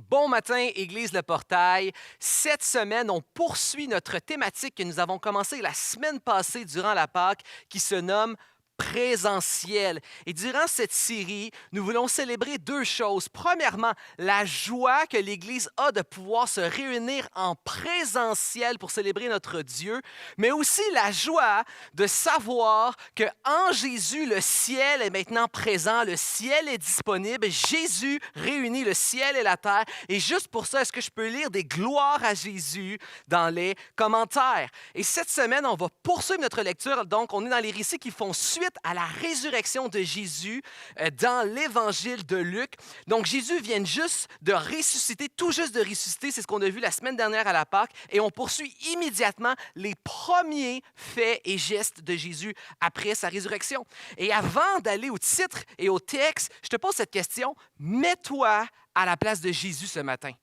Bon matin, Église Le Portail. Cette semaine, on poursuit notre thématique que nous avons commencée la semaine passée durant la Pâque, qui se nomme présentiel. Et durant cette série, nous voulons célébrer deux choses. Premièrement, la joie que l'Église a de pouvoir se réunir en présentiel pour célébrer notre Dieu, mais aussi la joie de savoir que en Jésus, le ciel est maintenant présent, le ciel est disponible, Jésus réunit le ciel et la terre. Et juste pour ça, est-ce que je peux lire des gloires à Jésus dans les commentaires? Et cette semaine, on va poursuivre notre lecture. Donc, on est dans les récits qui font suite à la résurrection de Jésus dans l'évangile de Luc. Donc, Jésus vient juste de ressusciter, tout juste de ressusciter, c'est ce qu'on a vu la semaine dernière à la Pâque, et on poursuit immédiatement les premiers faits et gestes de Jésus après sa résurrection. Et avant d'aller au titre et au texte, je te pose cette question, mets-toi à la place de Jésus ce matin.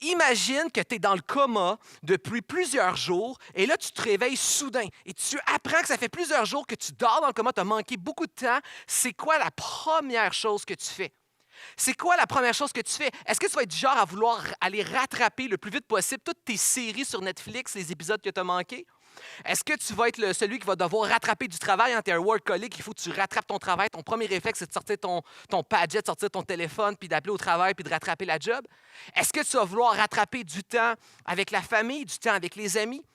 Imagine que tu es dans le coma depuis plusieurs jours et là, tu te réveilles soudain et tu apprends que ça fait plusieurs jours que tu dors dans le coma, tu as manqué beaucoup de temps. C'est quoi la première chose que tu fais? C'est quoi la première chose que tu fais? Est-ce que tu vas être du genre à vouloir aller rattraper le plus vite possible toutes tes séries sur Netflix, les épisodes que tu as manqués? Est-ce que tu vas être celui qui va devoir rattraper du travail? Tu es un workaholic, il faut que tu rattrapes ton travail. Ton premier réflexe, c'est de sortir ton padget, de sortir ton téléphone, puis d'appeler au travail, puis de rattraper la job. Est-ce que tu vas vouloir rattraper du temps avec la famille, du temps avec les amis?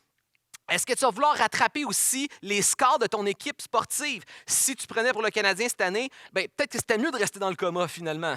Est-ce que tu vas vouloir rattraper aussi les scores de ton équipe sportive? Si tu prenais pour le Canadien cette année, peut-être que c'était mieux de rester dans le coma finalement.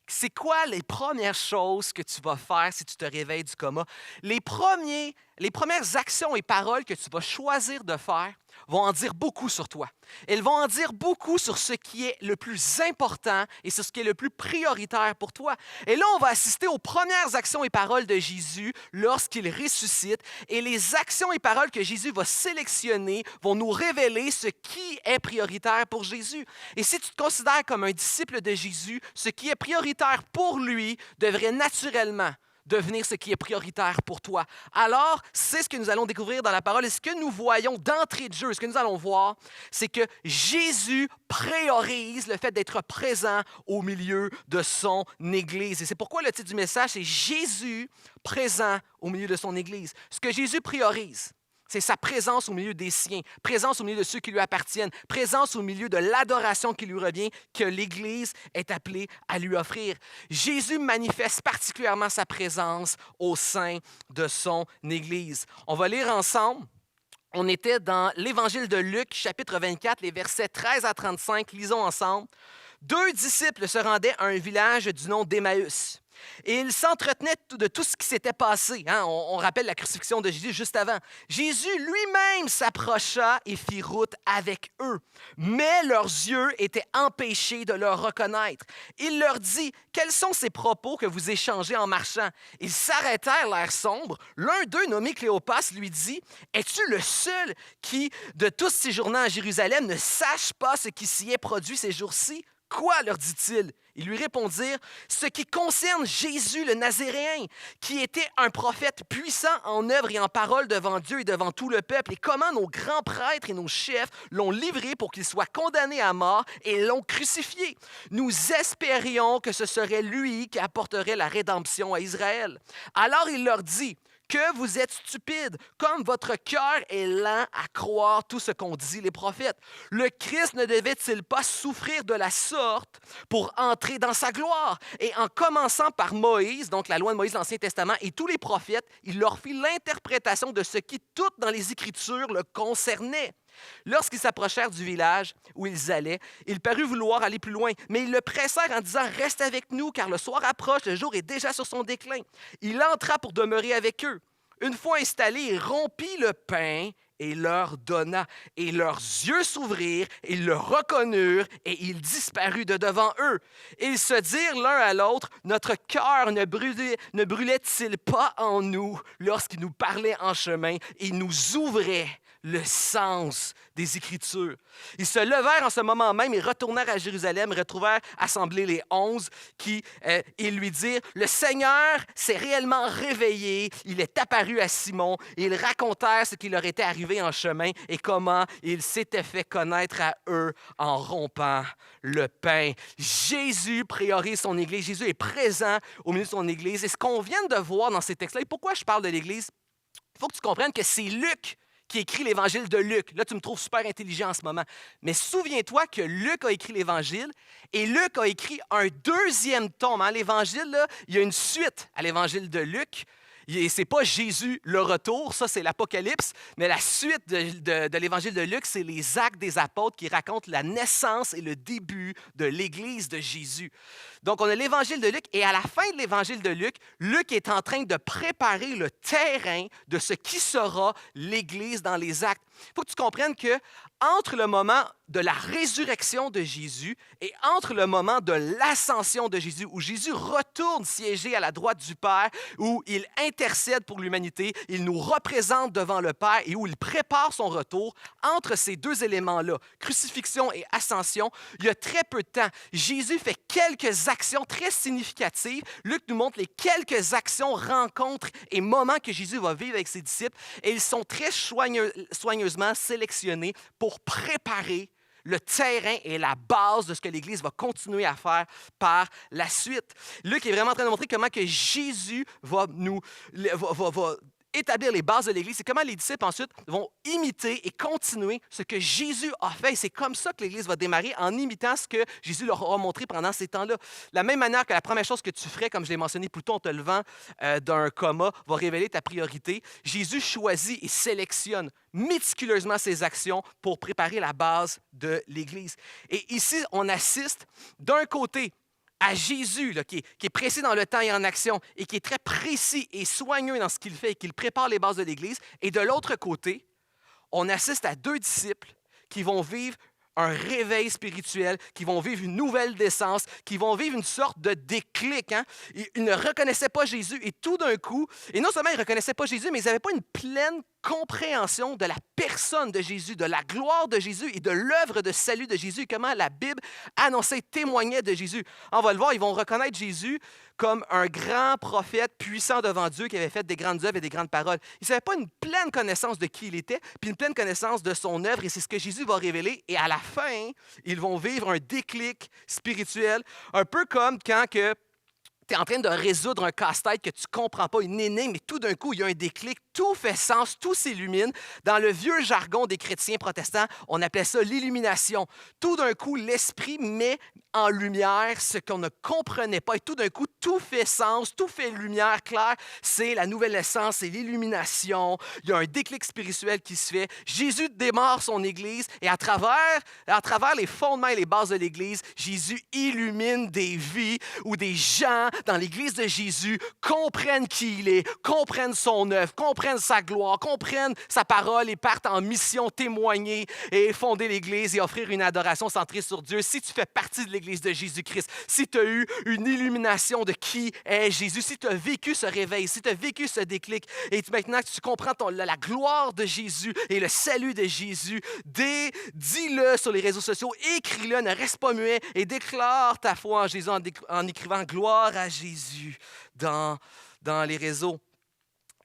C'est quoi les premières choses que tu vas faire si tu te réveilles du coma? Les premières actions et paroles que tu vas choisir de faire vont en dire beaucoup sur toi. Elles vont en dire beaucoup sur ce qui est le plus important et sur ce qui est le plus prioritaire pour toi. Et là, on va assister aux premières actions et paroles de Jésus lorsqu'il ressuscite. Et les actions et paroles que Jésus va sélectionner vont nous révéler ce qui est prioritaire pour Jésus. Et si tu te considères comme un disciple de Jésus, ce qui est prioritaire pour lui devrait naturellement devenir ce qui est prioritaire pour toi. Alors, c'est ce que nous allons découvrir dans la parole. Et ce que nous voyons d'entrée de jeu, ce que nous allons voir, c'est que Jésus priorise le fait d'être présent au milieu de son Église. Et c'est pourquoi le titre du message, c'est Jésus présent au milieu de son Église. Ce que Jésus priorise, c'est sa présence au milieu des siens, présence au milieu de ceux qui lui appartiennent, présence au milieu de l'adoration qui lui revient, que l'Église est appelée à lui offrir. Jésus manifeste particulièrement sa présence au sein de son Église. On va lire ensemble. On était dans l'Évangile de Luc, chapitre 24, les versets 13 à 35. Lisons ensemble. Deux disciples se rendaient à un village du nom d'Emmaüs. Et ils s'entretenaient de tout ce qui s'était passé. On rappelle la crucifixion de Jésus juste avant. Jésus lui-même s'approcha et fit route avec eux. Mais leurs yeux étaient empêchés de le reconnaître. Il leur dit, « Quels sont ces propos que vous échangez en marchant? » Ils s'arrêtèrent, l'air sombre. L'un d'eux, nommé Cléopas, lui dit, « Es-tu le seul qui, de tous séjournant à Jérusalem, ne sache pas ce qui s'y est produit ces jours-ci? » Quoi, leur dit-il? Ils lui répondirent, ce qui concerne Jésus le Nazaréen, qui était un prophète puissant en œuvre et en parole devant Dieu et devant tout le peuple, et comment nos grands prêtres et nos chefs l'ont livré pour qu'il soit condamné à mort et l'ont crucifié. Nous espérions que ce serait lui qui apporterait la rédemption à Israël. Alors il leur dit, que vous êtes stupides, comme votre cœur est lent à croire tout ce qu'ont dit les prophètes. Le Christ ne devait-il pas souffrir de la sorte pour entrer dans sa gloire? Et en commençant par Moïse, donc la loi de Moïse, l'Ancien Testament, et tous les prophètes, il leur fit l'interprétation de ce qui, tout dans les Écritures, le concernait. Lorsqu'ils s'approchèrent du village où ils allaient, il parut vouloir aller plus loin, mais ils le pressèrent en disant « Reste avec nous, car le soir approche, le jour est déjà sur son déclin. » Il entra pour demeurer avec eux. Une fois installé, il rompit le pain et leur donna. Et leurs yeux s'ouvrirent, ils le reconnurent, et il disparut de devant eux. Ils se dirent l'un à l'autre, « Notre cœur ne brûlait-il pas en nous lorsqu'il nous parlait en chemin et nous ouvrait le sens des Écritures. Ils se levèrent en ce moment même et retournèrent à Jérusalem, retrouvèrent assemblés les 11 qui ils lui dirent, « Le Seigneur s'est réellement réveillé, il est apparu à Simon. » Et ils racontèrent ce qui leur était arrivé en chemin et comment il s'était fait connaître à eux en rompant le pain. Jésus priorise son Église. Jésus est présent au milieu de son Église. Et ce qu'on vient de voir dans ces textes-là, et pourquoi je parle de l'Église, il faut que tu comprennes que c'est Luc qui écrit l'Évangile de Luc. Là, tu me trouves super intelligent en ce moment. Mais souviens-toi que Luc a écrit l'Évangile et Luc a écrit un deuxième tome. Hein? L'Évangile, là, il y a une suite à l'Évangile de Luc. Et ce n'est pas Jésus le retour, ça c'est l'Apocalypse, mais la suite de l'Évangile de Luc, c'est les Actes des Apôtres qui racontent la naissance et le début de l'Église de Jésus. Donc on a l'Évangile de Luc et à la fin de l'Évangile de Luc, Luc est en train de préparer le terrain de ce qui sera l'Église dans les Actes. Il faut que tu comprennes que entre le moment de la résurrection de Jésus et entre le moment de l'ascension de Jésus, où Jésus retourne siéger à la droite du Père, où il intercède pour l'humanité, il nous représente devant le Père et où il prépare son retour, entre ces deux éléments-là, crucifixion et ascension, il y a très peu de temps. Jésus fait quelques actions très significatives. Luc nous montre les quelques actions, rencontres et moments que Jésus va vivre avec ses disciples et ils sont très soigneusement sélectionnés pour préparer le terrain et la base de ce que l'Église va continuer à faire par la suite. Luc est vraiment en train de montrer comment que Jésus va établir les bases de l'Église. C'est comment les disciples ensuite vont imiter et continuer ce que Jésus a fait. Et c'est comme ça que l'Église va démarrer, en imitant ce que Jésus leur aura montré pendant ces temps-là. De la même manière que la première chose que tu ferais, comme je l'ai mentionné plus tôt en te levant d'un coma, va révéler ta priorité, Jésus choisit et sélectionne méticuleusement ses actions pour préparer la base de l'Église. Et ici, on assiste d'un côté à Jésus, là, qui est précis dans le temps et en action, et qui est très précis et soigneux dans ce qu'il fait et qu'il prépare les bases de l'Église. Et de l'autre côté, on assiste à deux disciples qui vont vivre un réveil spirituel, qui vont vivre une nouvelle naissance, qui vont vivre une sorte de déclic. Hein? Ils ne reconnaissaient pas Jésus et tout d'un coup, et non seulement ils ne reconnaissaient pas Jésus, mais ils n'avaient pas une pleine compréhension de la personne de Jésus, de la gloire de Jésus et de l'œuvre de salut de Jésus, comment la Bible annonçait, témoignait de Jésus. On va le voir, ils vont reconnaître Jésus comme un grand prophète puissant devant Dieu qui avait fait des grandes œuvres et des grandes paroles. Ils n'avaient pas une pleine connaissance de qui il était, puis une pleine connaissance de son œuvre, et c'est ce que Jésus va révéler. Et à la fin, ils vont vivre un déclic spirituel, un peu comme quand que tu es en train de résoudre un casse-tête que tu ne comprends pas, une énigme, mais tout d'un coup, il y a un déclic, tout fait sens, tout s'illumine. Dans le vieux jargon des chrétiens protestants, on appelait ça l'illumination. Tout d'un coup, l'Esprit met en lumière ce qu'on ne comprenait pas. Et tout d'un coup, tout fait sens, tout fait lumière claire. C'est la nouvelle naissance, c'est l'illumination. Il y a un déclic spirituel qui se fait. Jésus démarre son Église et à travers les fondements et les bases de l'Église, Jésus illumine des vies où des gens dans l'Église de Jésus comprennent qui il est, comprennent son œuvre, comprennent sa gloire, comprennent sa parole et partent en mission témoigner et fonder l'Église et offrir une adoration centrée sur Dieu. Si tu fais partie de l'Église de Jésus-Christ, si tu as eu une illumination de qui est Jésus, si tu as vécu ce réveil, si tu as vécu ce déclic et maintenant que tu comprends la gloire de Jésus et le salut de Jésus, dis-le sur les réseaux sociaux, écris-le, ne reste pas muet et déclare ta foi en Jésus en écrivant gloire à Jésus dans les réseaux.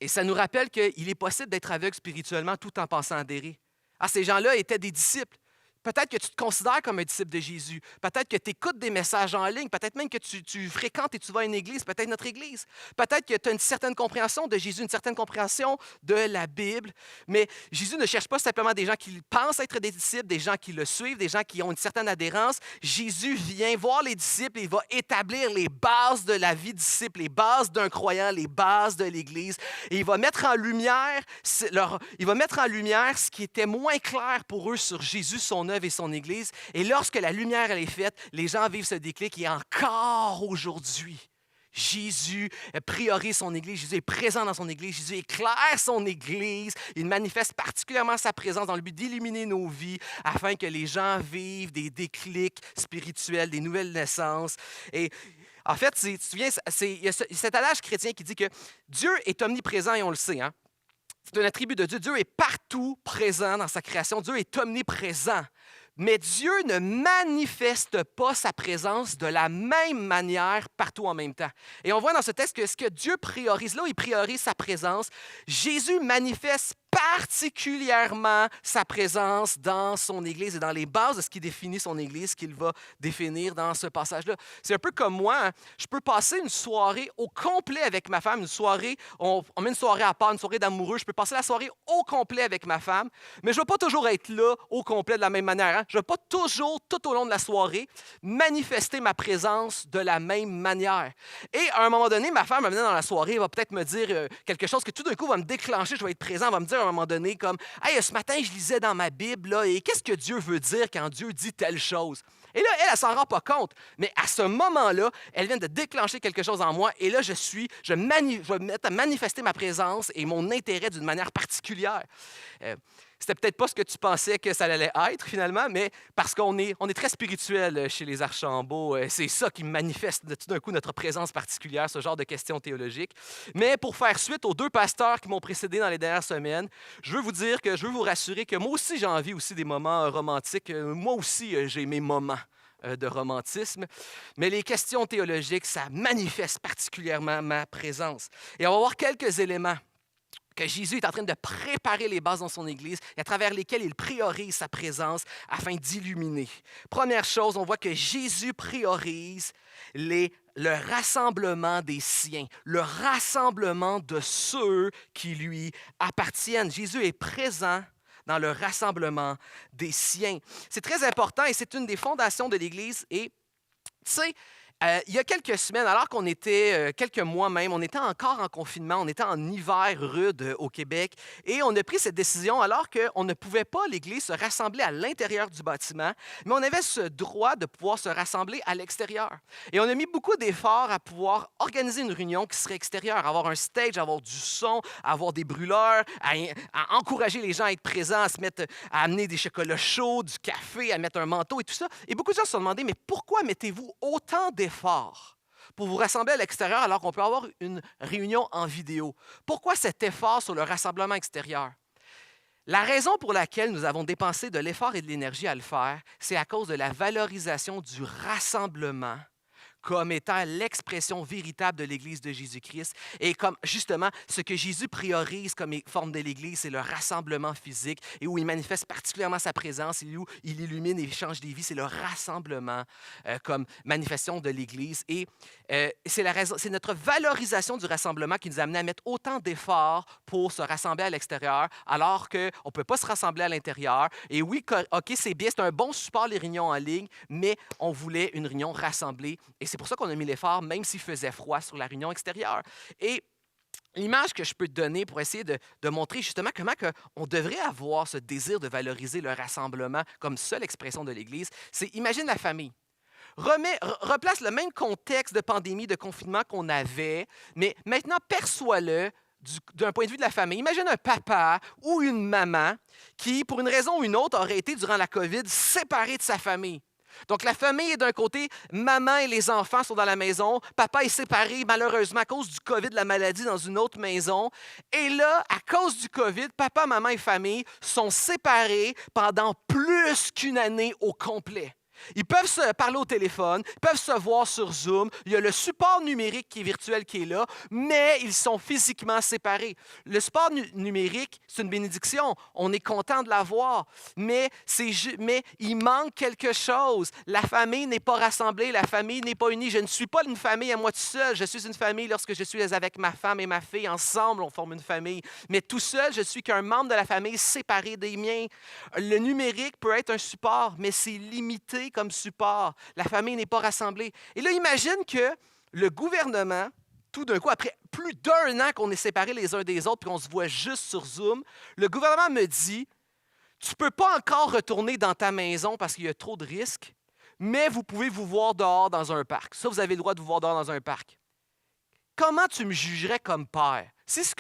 Et ça nous rappelle qu'il est possible d'être aveugle spirituellement tout en pensant adhérer. Ah, ces gens-là étaient des disciples. Peut-être que tu te considères comme un disciple de Jésus. Peut-être que tu écoutes des messages en ligne. Peut-être même que tu fréquentes et tu vas à une église, peut-être notre église. Peut-être que tu as une certaine compréhension de Jésus, une certaine compréhension de la Bible. Mais Jésus ne cherche pas simplement des gens qui pensent être des disciples, des gens qui le suivent, des gens qui ont une certaine adhérence. Jésus vient voir les disciples et il va établir les bases de la vie disciple, les bases d'un croyant, les bases de l'Église. Et il va mettre en lumière ce qui était moins clair pour eux sur Jésus, son œuvre et son Église. Et lorsque la lumière elle est faite, les gens vivent ce déclic et encore aujourd'hui, Jésus priorise son Église, Jésus est présent dans son Église, Jésus éclaire son Église, il manifeste particulièrement sa présence dans le but d'illuminer nos vies afin que les gens vivent des déclics spirituels, des nouvelles naissances. Et en fait, tu te souviens, il y a cet adage chrétien qui dit que Dieu est omniprésent et on le sait, hein? C'est un attribut de Dieu. Dieu est partout présent dans sa création. Dieu est omniprésent. Mais Dieu ne manifeste pas sa présence de la même manière partout en même temps. Et on voit dans ce texte que ce que Dieu priorise, là où il priorise sa présence, Jésus manifeste particulièrement sa présence dans son Église et dans les bases de ce qui définit son Église qu'il va définir dans ce passage-là. C'est un peu comme moi, hein. Je peux passer une soirée au complet avec ma femme, une soirée, on met une soirée à part, une soirée d'amoureux, je peux passer la soirée au complet avec ma femme, mais je ne vais pas toujours être là au complet de la même manière. Hein. Je ne vais pas toujours, tout au long de la soirée, manifester ma présence de la même manière. Et à un moment donné, ma femme, dans la soirée, va peut-être me dire quelque chose que tout d'un coup va me déclencher, je vais être présent, va me dire à un moment donné comme « Hey, ce matin, je lisais dans ma Bible, là, et qu'est-ce que Dieu veut dire quand Dieu dit telle chose? » Et là, elle s'en rend pas compte. Mais à ce moment-là, elle vient de déclencher quelque chose en moi. Et là, je vais me mettre à manifester ma présence et mon intérêt d'une manière particulière. C'était peut-être pas ce que tu pensais que ça allait être finalement, mais parce qu'on est très spirituel chez les Archambault, c'est ça qui manifeste tout d'un coup notre présence particulière, ce genre de questions théologiques. Mais pour faire suite aux deux pasteurs qui m'ont précédé dans les dernières semaines, je veux vous rassurer que moi aussi j'ai envie aussi des moments romantiques. Moi aussi j'ai mes moments de romantisme, mais les questions théologiques, ça manifeste particulièrement ma présence. Et on va voir quelques éléments que Jésus est en train de préparer les bases dans son Église et à travers lesquelles il priorise sa présence afin d'illuminer. Première chose, on voit que Jésus priorise le rassemblement des siens, le rassemblement de ceux qui lui appartiennent. Jésus est présent dans le rassemblement des siens. C'est très important et c'est une des fondations de l'Église. Et tu sais, il y a quelques semaines, alors qu'on était, quelques mois même, on était encore en confinement, on était en hiver rude au Québec et on a pris cette décision alors qu'on ne pouvait pas, l'Église, se rassembler à l'intérieur du bâtiment, mais on avait ce droit de pouvoir se rassembler à l'extérieur. Et on a mis beaucoup d'efforts à pouvoir organiser une réunion qui serait extérieure, avoir un stage, avoir du son, avoir des brûleurs, à encourager les gens à être présents, à amener des chocolats chauds, du café, à mettre un manteau et tout ça. Et beaucoup de gens se sont demandé, mais pourquoi mettez-vous autant d'efforts pour vous rassembler à l'extérieur alors qu'on peut avoir une réunion en vidéo? Pourquoi cet effort sur le rassemblement extérieur? La raison pour laquelle nous avons dépensé de l'effort et de l'énergie à le faire, c'est à cause de la valorisation du rassemblement comme étant l'expression véritable de l'Église de Jésus-Christ et comme justement ce que Jésus priorise comme forme de l'Église, c'est le rassemblement physique et où il manifeste particulièrement sa présence et où il illumine et change des vies, c'est le rassemblement comme manifestation de l'Église. Et c'est notre valorisation du rassemblement qui nous a amené à mettre autant d'efforts pour se rassembler à l'extérieur alors qu'on ne peut pas se rassembler à l'intérieur. Et oui, OK, c'est bien, c'est un bon support les réunions en ligne, mais on voulait une réunion rassemblée. Et c'est pour ça qu'on a mis l'effort, même s'il faisait froid sur la réunion extérieure. Et l'image que je peux te donner pour essayer de montrer justement comment on devrait avoir ce désir de valoriser le rassemblement comme seule expression de l'Église, c'est imagine la famille. Replace le même contexte de pandémie, de confinement qu'on avait, mais maintenant perçois-le d'un point de vue de la famille. Imagine un papa ou une maman qui, pour une raison ou une autre, aurait été durant la COVID séparé de sa famille. Donc, la famille est d'un côté, maman et les enfants sont dans la maison, papa est séparé malheureusement à cause du COVID, de la maladie, dans une autre maison. Et là, à cause du COVID, papa, maman et famille sont séparés pendant plus qu'une année au complet. Ils peuvent se parler au téléphone, ils peuvent se voir sur Zoom, il y a le support numérique qui est virtuel qui est là, mais ils sont physiquement séparés. Le support numérique, c'est une bénédiction, on est content de l'avoir, mais il manque quelque chose. La famille n'est pas rassemblée, la famille n'est pas unie. Je ne suis pas une famille à moi tout seul, je suis une famille lorsque je suis avec ma femme et ma fille, ensemble on forme une famille, mais tout seul, je suis qu'un membre de la famille séparé des miens. Le numérique peut être un support, mais c'est limité comme support. La famille n'est pas rassemblée. Et là, imagine que le gouvernement, tout d'un coup, après plus d'un an qu'on est séparés les uns des autres et qu'on se voit juste sur Zoom, le gouvernement me dit, tu ne peux pas encore retourner dans ta maison parce qu'il y a trop de risques, mais vous pouvez vous voir dehors dans un parc. Ça, vous avez le droit de vous voir dehors dans un parc. Comment tu me jugerais comme père? Si ce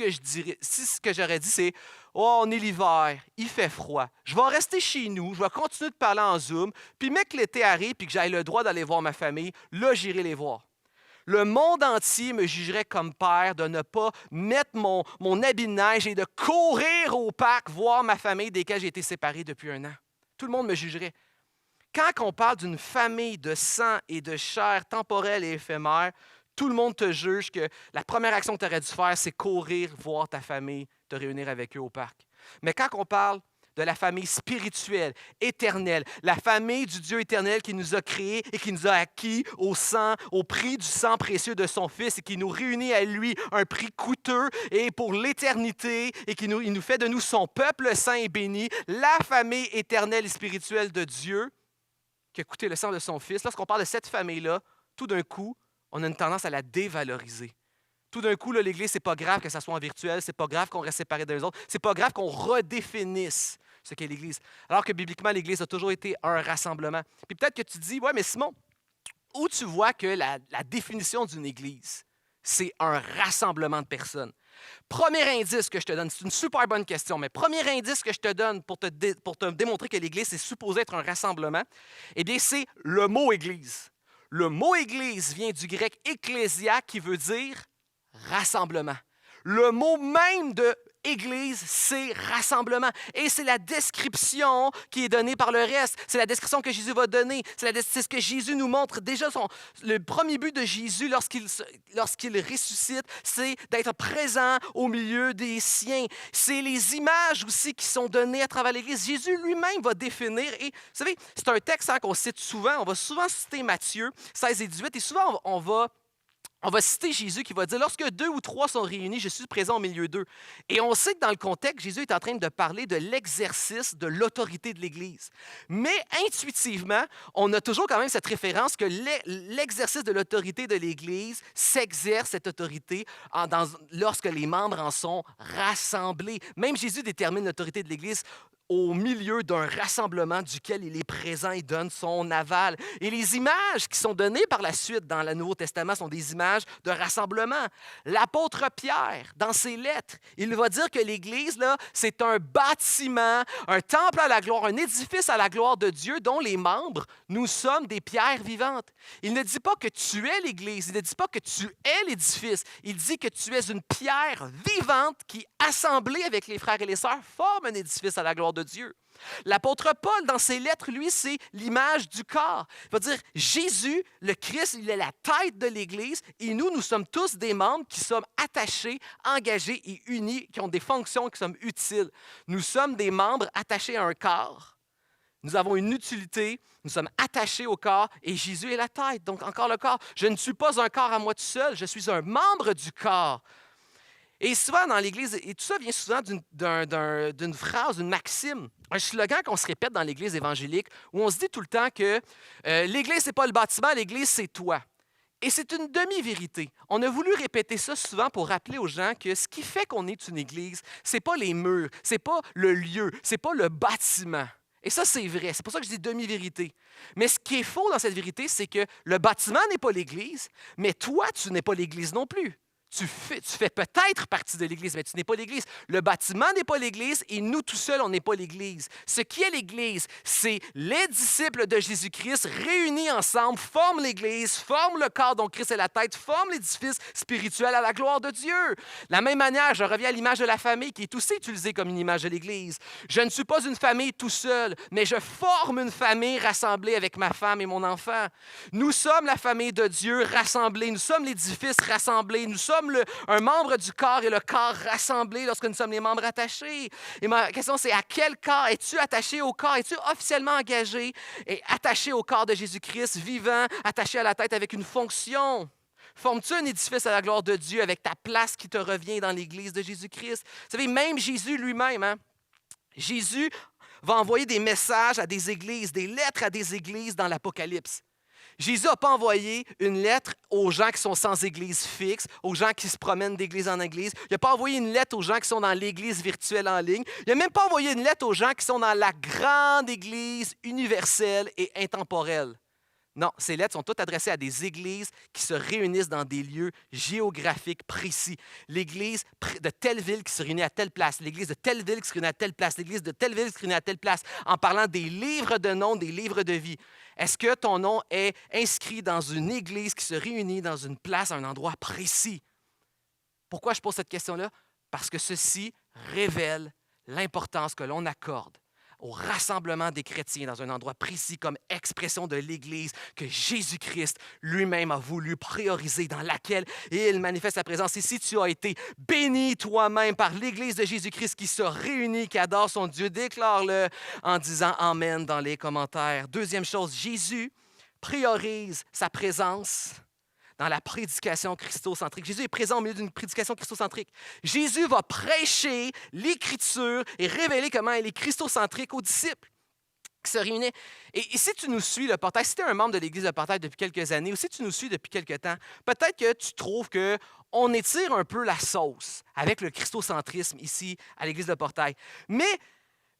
que j'aurais dit, c'est « Oh, on est l'hiver, il fait froid. Je vais rester chez nous, je vais continuer de parler en Zoom, puis mec, l'été arrive puis que j'aille le droit d'aller voir ma famille, là, j'irai les voir. » Le monde entier me jugerait comme père de ne pas mettre mon habit de neige et de courir au parc voir ma famille desquelles j'ai été séparé depuis un an. Tout le monde me jugerait. Quand on parle d'une famille de sang et de chair temporelle et éphémère, tout le monde te juge que la première action que tu aurais dû faire, c'est courir voir ta famille, te réunir avec eux au parc. Mais quand on parle de la famille spirituelle, éternelle, la famille du Dieu éternel qui nous a créés et qui nous a acquis au sang, au prix du sang précieux de son Fils et qui nous réunit à lui un prix coûteux et pour l'éternité et il nous fait de nous son peuple saint et béni, la famille éternelle et spirituelle de Dieu qui a coûté le sang de son Fils. Lorsqu'on parle de cette famille-là, tout d'un coup, on a une tendance à la dévaloriser. Tout d'un coup, là, l'Église, c'est pas grave que ça soit en virtuel, c'est pas grave qu'on reste séparés des autres, c'est pas grave qu'on redéfinisse ce qu'est l'Église. Alors que bibliquement, l'Église a toujours été un rassemblement. Puis peut-être que tu te dis, ouais, mais Simon, où tu vois que la définition d'une Église, c'est un rassemblement de personnes? Premier indice que je te donne, c'est une super bonne question, mais premier indice que je te donne pour te démontrer que l'Église est supposée être un rassemblement, eh bien, c'est le mot Église. Le mot Église vient du grec ecclésia qui veut dire rassemblement. Le mot même de Église, c'est rassemblement. Et c'est la description qui est donnée par le reste. C'est la description que Jésus va donner. C'est ce que Jésus nous montre. Déjà, le premier but de Jésus lorsqu'il ressuscite, c'est d'être présent au milieu des siens. C'est les images aussi qui sont données à travers l'Église. Jésus lui-même va définir. Et vous savez, c'est un texte qu'on cite souvent. On va souvent citer Matthieu 16 et 18. Et souvent, on va citer Jésus qui va dire « Lorsque 2 ou 3 sont réunis, je suis présent au milieu d'eux. » Et on sait que dans le contexte, Jésus est en train de parler de l'exercice de l'autorité de l'Église. Mais intuitivement, on a toujours quand même cette référence que l'exercice de l'autorité de l'Église s'exerce cette autorité lorsque les membres en sont rassemblés. Même Jésus détermine l'autorité de l'Église au milieu d'un rassemblement duquel il est présent et donne son aval. Et les images qui sont données par la suite dans le Nouveau Testament sont des images de rassemblement. L'apôtre Pierre, dans ses lettres, il va dire que l'Église, là, c'est un bâtiment, un temple à la gloire, un édifice à la gloire de Dieu dont les membres, nous sommes des pierres vivantes. Il ne dit pas que tu es l'Église, il ne dit pas que tu es l'édifice, il dit que tu es une pierre vivante qui, assemblée avec les frères et les sœurs, forme un édifice à la gloire de Dieu. L'apôtre Paul, dans ses lettres, lui, c'est l'image du corps. Il va dire, Jésus, le Christ, il est la tête de l'Église et nous sommes tous des membres qui sommes attachés, engagés et unis, qui ont des fonctions qui sont utiles. Nous sommes des membres attachés à un corps. Nous avons une utilité, nous sommes attachés au corps et Jésus est la tête, donc encore le corps. Je ne suis pas un corps à moi tout seul, je suis un membre du corps. Et souvent dans l'Église, et tout ça vient souvent d'une phrase, d'une maxime, un slogan qu'on se répète dans l'Église évangélique, où on se dit tout le temps que l'Église, ce n'est pas le bâtiment, l'Église, c'est toi. Et c'est une demi-vérité. On a voulu répéter ça souvent pour rappeler aux gens que ce qui fait qu'on est une Église, ce n'est pas les murs, ce n'est pas le lieu, ce n'est pas le bâtiment. Et ça, c'est vrai. C'est pour ça que je dis demi-vérité. Mais ce qui est faux dans cette vérité, c'est que le bâtiment n'est pas l'Église, mais toi, tu n'es pas l'Église non plus. Tu fais peut-être partie de l'Église, mais tu n'es pas l'Église. Le bâtiment n'est pas l'Église et nous, tout seuls, on n'est pas l'Église. Ce qui est l'Église, c'est les disciples de Jésus-Christ réunis ensemble, forment l'Église, forment le corps dont Christ est la tête, forment l'édifice spirituel à la gloire de Dieu. De la même manière, je reviens à l'image de la famille qui est aussi utilisée comme une image de l'Église. Je ne suis pas une famille tout seul, mais je forme une famille rassemblée avec ma femme et mon enfant. Nous sommes la famille de Dieu rassemblée. Nous sommes l'édifice rassemblé. Nous sommes un membre du corps et le corps rassemblé lorsque nous sommes les membres attachés. Et ma question, c'est à quel corps es-tu attaché au corps? Es-tu officiellement engagé et attaché au corps de Jésus-Christ, vivant, attaché à la tête avec une fonction? Formes-tu un édifice à la gloire de Dieu avec ta place qui te revient dans l'Église de Jésus-Christ? Vous savez, même Jésus lui-même, Jésus va envoyer des messages à des églises, des lettres à des églises dans l'Apocalypse. Jésus n'a pas envoyé une lettre aux gens qui sont sans église fixe, aux gens qui se promènent d'église en église. Il n'a pas envoyé une lettre aux gens qui sont dans l'église virtuelle en ligne. Il n'a même pas envoyé une lettre aux gens qui sont dans la grande église universelle et intemporelle. Non, ces lettres sont toutes adressées à des églises qui se réunissent dans des lieux géographiques précis. L'église de telle ville qui se réunit à telle place, l'église de telle ville qui se réunit à telle place, l'église de telle ville qui se réunit à telle place, en parlant des livres de noms, des livres de vie. Est-ce que ton nom est inscrit dans une église qui se réunit dans une place, à un endroit précis? Pourquoi je pose cette question-là? Parce que ceci révèle l'importance que l'on accorde au rassemblement des chrétiens dans un endroit précis comme expression de l'Église que Jésus-Christ lui-même a voulu prioriser, dans laquelle il manifeste sa présence. Et si tu as été béni toi-même par l'Église de Jésus-Christ qui se réunit, qui adore son Dieu, déclare-le en disant « Amen » dans les commentaires. Deuxième chose, Jésus priorise sa présence dans la prédication christocentrique. Jésus est présent au milieu d'une prédication christocentrique. Jésus va prêcher l'Écriture et révéler comment elle est christocentrique aux disciples qui se réunissaient. Et si tu nous suis, le Portail, si tu es un membre de l'Église de Portail depuis quelques années ou si tu nous suis depuis quelques temps, peut-être que tu trouves qu'on étire un peu la sauce avec le christocentrisme ici à l'Église de Portail. Mais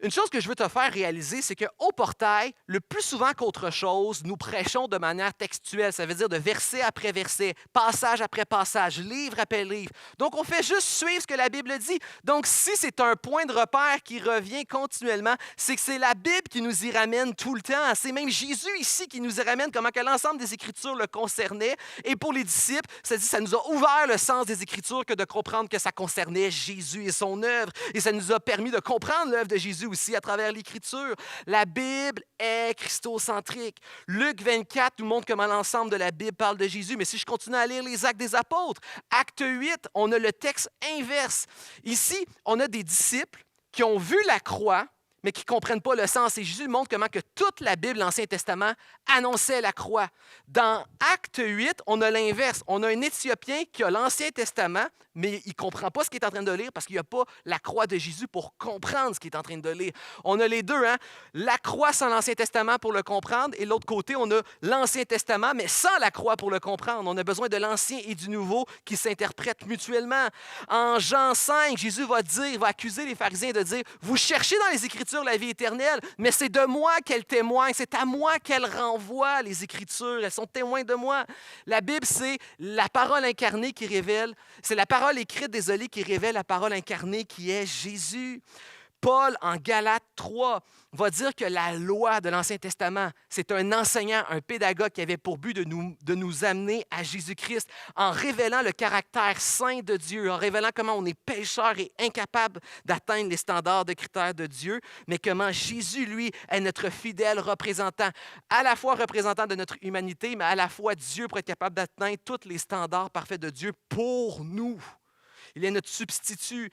une chose que je veux te faire réaliser, c'est qu'au Portail, le plus souvent qu'autre chose, nous prêchons de manière textuelle. Ça veut dire de verset après verset, passage après passage, livre après livre. Donc, on fait juste suivre ce que la Bible dit. Donc, si c'est un point de repère qui revient continuellement, c'est que c'est la Bible qui nous y ramène tout le temps. C'est même Jésus ici qui nous y ramène comment que l'ensemble des Écritures le concernait. Et pour les disciples, ça nous a ouvert le sens des Écritures que de comprendre que ça concernait Jésus et son œuvre. Et ça nous a permis de comprendre l'œuvre de Jésus aussi à travers l'Écriture. La Bible est christocentrique. Luc 24 nous montre comment l'ensemble de la Bible parle de Jésus. Mais si je continue à lire les Actes des Apôtres, Acte 8, on a le texte inverse. Ici, on a des disciples qui ont vu la croix, mais qui ne comprennent pas le sens. Et Jésus montre comment que toute la Bible, l'Ancien Testament, annonçait la croix. Dans Acte 8, on a l'inverse. On a un Éthiopien qui a l'Ancien Testament, mais il ne comprend pas ce qu'il est en train de lire parce qu'il n'y a pas la croix de Jésus pour comprendre ce qu'il est en train de lire. On a les deux, hein? La croix sans l'Ancien Testament pour le comprendre, et de l'autre côté, on a l'Ancien Testament, mais sans la croix pour le comprendre. On a besoin de l'Ancien et du Nouveau qui s'interprètent mutuellement. En Jean 5, Jésus va accuser les pharisiens de dire « Vous cherchez dans les Écritures la vie éternelle, mais c'est de moi qu'elle témoigne, c'est à moi qu'elle renvoie, les Écritures, elles sont témoins de moi. » La Bible, c'est la parole incarnée qui révèle, c'est la parole écrite, désolé, qui révèle la parole incarnée qui est Jésus. Paul, en Galates 3, va dire que la loi de l'Ancien Testament, c'est un enseignant, un pédagogue qui avait pour but de nous amener à Jésus-Christ en révélant le caractère saint de Dieu, en révélant comment on est pécheur et incapable d'atteindre les standards de critères de Dieu, mais comment Jésus, lui, est notre fidèle représentant, à la fois représentant de notre humanité, mais à la fois Dieu pour être capable d'atteindre tous les standards parfaits de Dieu pour nous. Il est notre substitut.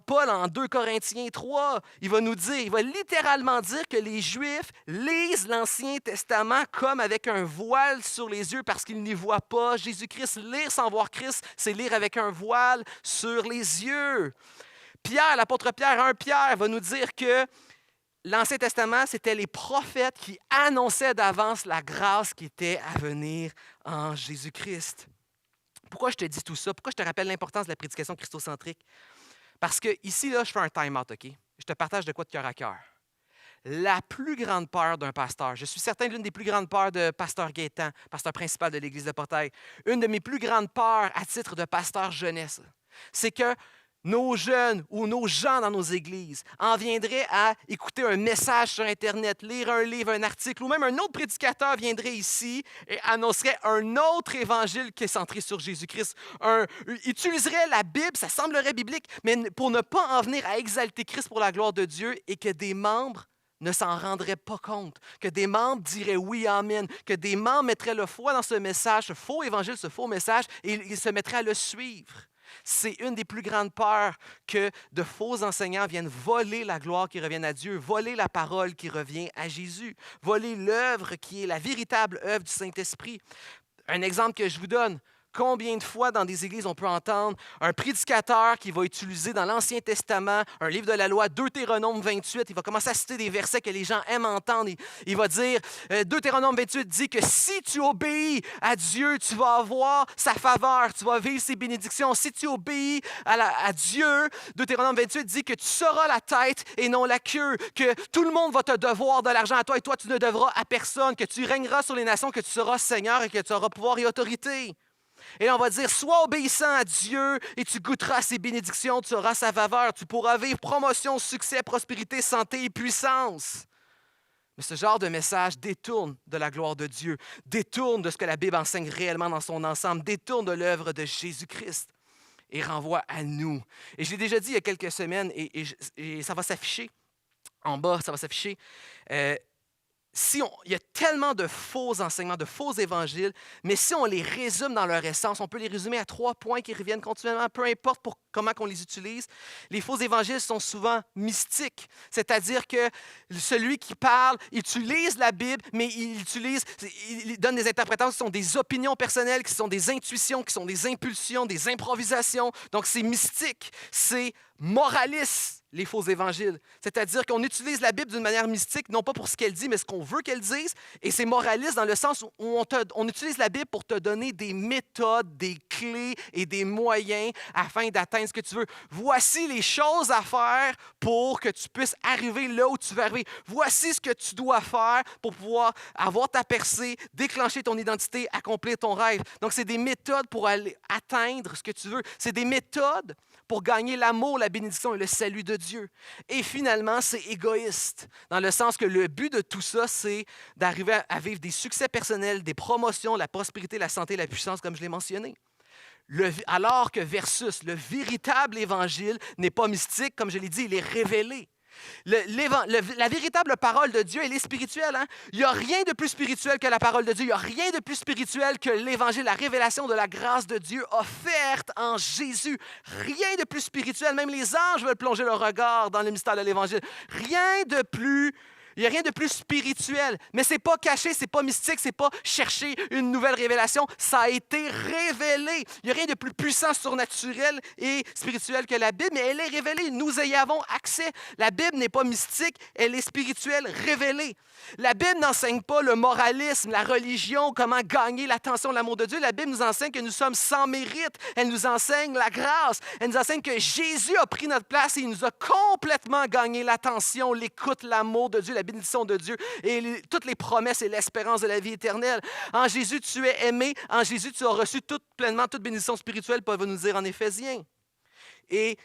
Paul, en 2 Corinthiens 3, il va littéralement dire que les Juifs lisent l'Ancien Testament comme avec un voile sur les yeux parce qu'ils n'y voient pas Jésus-Christ. Lire sans voir Christ, c'est lire avec un voile sur les yeux. Pierre, l'apôtre Pierre, 1 Pierre, va nous dire que l'Ancien Testament, c'était les prophètes qui annonçaient d'avance la grâce qui était à venir en Jésus-Christ. Pourquoi je te dis tout ça? Pourquoi je te rappelle l'importance de la prédication christocentrique? Parce que ici, là, je fais un time-out, OK? Je te partage de quoi de cœur à cœur. La plus grande peur d'un pasteur, je suis certain de l'une des plus grandes peurs de pasteur Gaétan, pasteur principal de l'Église de Portail, une de mes plus grandes peurs à titre de pasteur jeunesse, c'est que nos jeunes ou nos gens dans nos églises en viendraient à écouter un message sur Internet, lire un livre, un article, ou même un autre prédicateur viendrait ici et annoncerait un autre évangile qui est centré sur Jésus-Christ. Utiliserait la Bible, ça semblerait biblique, mais pour ne pas en venir à exalter Christ pour la gloire de Dieu et que des membres ne s'en rendraient pas compte, que des membres diraient oui, amen, que des membres mettraient le foi dans ce message, ce faux évangile, ce faux message, et ils se mettraient à le suivre. C'est une des plus grandes peurs que de faux enseignants viennent voler la gloire qui revient à Dieu, voler la parole qui revient à Jésus, voler l'œuvre qui est la véritable œuvre du Saint-Esprit. Un exemple que je vous donne, Combien de fois dans des églises on peut entendre un prédicateur qui va utiliser dans l'Ancien Testament un livre de la loi, Deutéronome 28, il va commencer à citer des versets que les gens aiment entendre. Il va dire, Deutéronome 28 dit que si tu obéis à Dieu, tu vas avoir sa faveur, tu vas vivre ses bénédictions. Si tu obéis à Dieu, Deutéronome 28 dit que tu seras la tête et non la queue, que tout le monde va te devoir de l'argent à toi et toi tu ne devras à personne, que tu régneras sur les nations, que tu seras Seigneur et que tu auras pouvoir et autorité. Et là, on va dire, sois obéissant à Dieu et tu goûteras ses bénédictions, tu auras sa faveur, tu pourras vivre promotion, succès, prospérité, santé et puissance. Mais ce genre de message détourne de la gloire de Dieu, détourne de ce que la Bible enseigne réellement dans son ensemble, détourne de l'œuvre de Jésus-Christ et renvoie à nous. Et je l'ai déjà dit il y a quelques semaines et ça va s'afficher en bas, ça va s'afficher. Il y a tellement de faux enseignements, de faux évangiles, mais si on les résume dans leur essence, on peut les résumer à 3 points qui reviennent continuellement, peu importe comment on les utilise. Les faux évangiles sont souvent mystiques, c'est-à-dire que celui qui parle utilise la Bible, mais il donne des interprétations qui sont des opinions personnelles, qui sont des intuitions, qui sont des impulsions, des improvisations. Donc c'est mystique, c'est moraliste, les faux évangiles. C'est-à-dire qu'on utilise la Bible d'une manière mystique, non pas pour ce qu'elle dit, mais ce qu'on veut qu'elle dise. Et c'est moraliste dans le sens où on utilise la Bible pour te donner des méthodes, des clés et des moyens afin d'atteindre ce que tu veux. Voici les choses à faire pour que tu puisses arriver là où tu veux arriver. Voici ce que tu dois faire pour pouvoir avoir ta percée, déclencher ton identité, accomplir ton rêve. Donc, c'est des méthodes pour aller atteindre ce que tu veux. C'est des méthodes pour gagner l'amour, la bénédiction et le salut de Dieu. Et finalement, c'est égoïste, dans le sens que le but de tout ça, c'est d'arriver à vivre des succès personnels, des promotions, la prospérité, la santé, la puissance, comme je l'ai mentionné. Alors que versus le véritable évangile n'est pas mystique, comme je l'ai dit, il est révélé. La véritable parole de Dieu, elle est spirituelle. Hein? Il n'y a rien de plus spirituel que la parole de Dieu. Il n'y a rien de plus spirituel que l'Évangile, la révélation de la grâce de Dieu offerte en Jésus. Rien de plus spirituel. Même les anges veulent plonger leur regard dans le mystère de l'Évangile. Rien de plus... Il n'y a rien de plus spirituel, mais ce n'est pas caché, ce n'est pas mystique, ce n'est pas chercher une nouvelle révélation. Ça a été révélé. Il n'y a rien de plus puissant, surnaturel et spirituel que la Bible, mais elle est révélée. Nous y avons accès. La Bible n'est pas mystique, elle est spirituelle, révélée. La Bible n'enseigne pas le moralisme, la religion, comment gagner l'attention, l'amour de Dieu. La Bible nous enseigne que nous sommes sans mérite. Elle nous enseigne la grâce. Elle nous enseigne que Jésus a pris notre place et il nous a complètement gagné l'attention, l'écoute, l'amour de Dieu, la bénédiction de Dieu et toutes les promesses et l'espérance de la vie éternelle. En Jésus, tu es aimé. En Jésus, tu as reçu pleinement toute bénédiction spirituelle, Paul va nous dire en Éphésiens. Et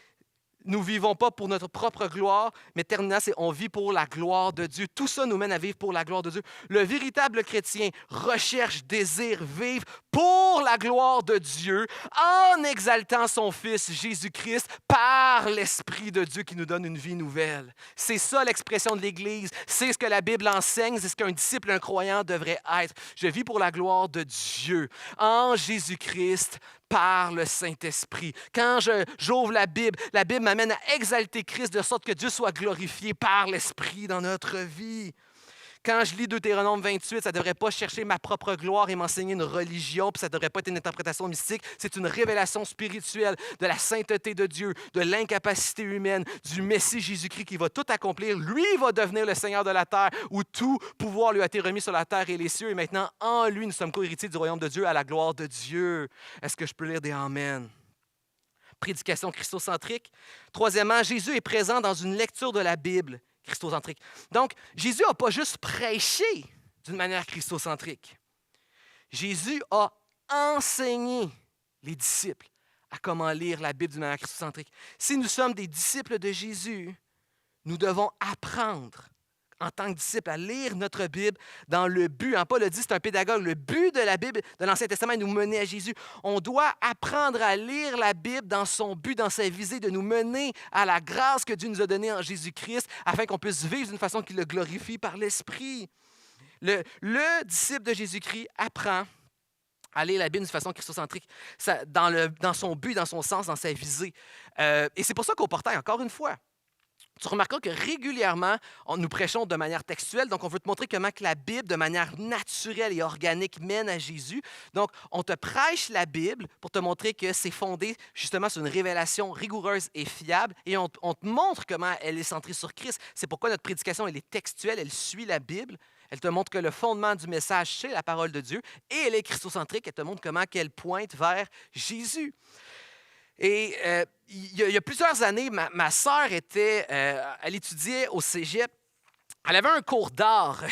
nous ne vivons pas pour notre propre gloire, mais terminant, c'est on vit pour la gloire de Dieu. Tout ça nous mène à vivre pour la gloire de Dieu. Le véritable chrétien recherche, désire vivre pour la gloire de Dieu en exaltant son Fils Jésus-Christ par l'Esprit de Dieu qui nous donne une vie nouvelle. C'est ça l'expression de l'Église. C'est ce que la Bible enseigne. C'est ce qu'un disciple, un croyant devrait être. Je vis pour la gloire de Dieu en Jésus-Christ par le Saint-Esprit. Quand j'ouvre la Bible m'amène à exalter Christ de sorte que Dieu soit glorifié par l'Esprit dans notre vie. Quand je lis Deutéronome 28, ça ne devrait pas chercher ma propre gloire et m'enseigner une religion, puis ça ne devrait pas être une interprétation mystique. C'est une révélation spirituelle de la sainteté de Dieu, de l'incapacité humaine, du Messie Jésus-Christ qui va tout accomplir. Lui va devenir le Seigneur de la terre, où tout pouvoir lui a été remis sur la terre et les cieux. Et maintenant, en lui, nous sommes co-héritiers du royaume de Dieu à la gloire de Dieu. Est-ce que je peux lire des Amen? Prédication christocentrique. Troisièmement, Jésus est présent dans une lecture de la Bible christocentrique. Donc, Jésus n'a pas juste prêché d'une manière christocentrique. Jésus a enseigné les disciples à comment lire la Bible d'une manière christocentrique. Si nous sommes des disciples de Jésus, nous devons apprendre en tant que disciples à lire notre Bible dans le but, Paul a dit, c'est un pédagogue, le but de la Bible, de l'Ancien Testament est de nous mener à Jésus. On doit apprendre à lire la Bible dans son but, dans sa visée, de nous mener à la grâce que Dieu nous a donnée en Jésus-Christ, afin qu'on puisse vivre d'une façon qui le glorifie par l'Esprit. Le disciple de Jésus-Christ apprend à lire la Bible d'une façon christocentrique, dans son but, dans son sens, dans sa visée. Et c'est pour ça qu'au portail, encore une fois, Tu remarqueras que régulièrement, nous prêchons de manière textuelle, donc on veut te montrer comment que la Bible, de manière naturelle et organique, mène à Jésus. Donc, on te prêche la Bible pour te montrer que c'est fondé justement sur une révélation rigoureuse et fiable, et on te montre comment elle est centrée sur Christ. C'est pourquoi notre prédication, elle est textuelle, elle suit la Bible. Elle te montre que le fondement du message, c'est la parole de Dieu, et elle est christocentrique, elle te montre comment qu'elle pointe vers Jésus. Et il y a plusieurs années, ma sœur elle étudiait au cégep. Elle avait un cours d'art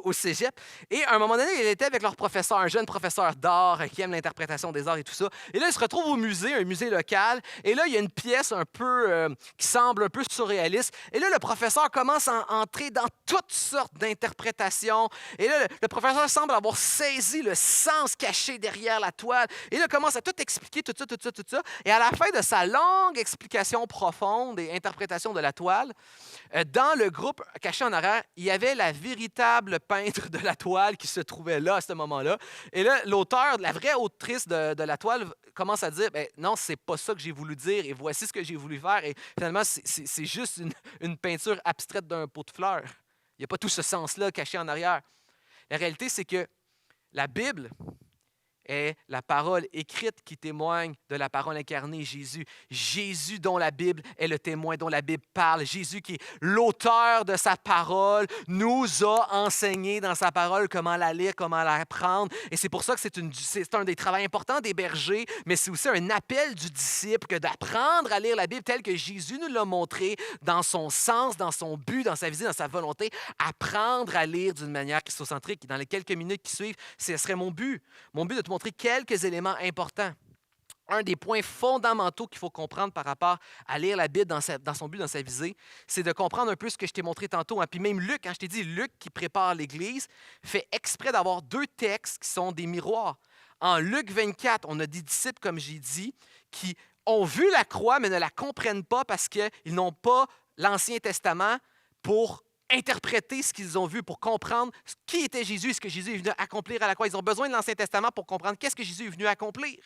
au cégep et à un moment donné, elle était avec leur professeur, un jeune professeur d'art qui aime l'interprétation des arts et tout ça. Et là, ils se retrouvent au musée, un musée local. Et là, il y a une pièce un peu qui semble un peu surréaliste. Et là, le professeur commence à entrer dans toutes sortes d'interprétations. Et là, le professeur semble avoir saisi le sens caché derrière la toile. Et là, il commence à tout expliquer, tout ça, tout ça, tout ça. Et à la fin de sa longue explication profonde et interprétation de la toile, dans le groupe caché en arrière, il y avait la véritable peintre de la toile qui se trouvait là à ce moment-là. Et là, l'auteur, la vraie autrice de la toile, commence à dire non, c'est pas ça que j'ai voulu dire et voici ce que j'ai voulu faire. Et finalement, c'est juste une peinture abstraite d'un pot de fleurs. Il n'y a pas tout ce sens-là caché en arrière. La réalité, c'est que la Bible est la parole écrite qui témoigne de la parole incarnée, Jésus. Jésus dont la Bible est le témoin, dont la Bible parle. Jésus qui est l'auteur de sa parole, nous a enseigné dans sa parole comment la lire, comment la apprendre. Et c'est pour ça que c'est un des travaux importants des bergers, mais c'est aussi un appel du disciple que d'apprendre à lire la Bible telle que Jésus nous l'a montré dans son sens, dans son but, dans sa visée, dans sa volonté. Apprendre à lire d'une manière christocentrique. Dans les quelques minutes qui suivent, ce serait mon but. Mon but de te montrer quelques éléments importants. Un des points fondamentaux qu'il faut comprendre par rapport à lire la Bible dans son but, dans sa visée, c'est de comprendre un peu ce que je t'ai montré tantôt. Puis même Luc, quand je t'ai dit Luc qui prépare l'Église, fait exprès d'avoir deux textes qui sont des miroirs. En Luc 24, on a des disciples, comme j'ai dit, qui ont vu la croix, mais ne la comprennent pas parce qu'ils n'ont pas l'Ancien Testament pour interpréter ce qu'ils ont vu, pour comprendre qui était Jésus et ce que Jésus est venu accomplir à la croix. Ils ont besoin de l'Ancien Testament pour comprendre qu'est-ce que Jésus est venu accomplir.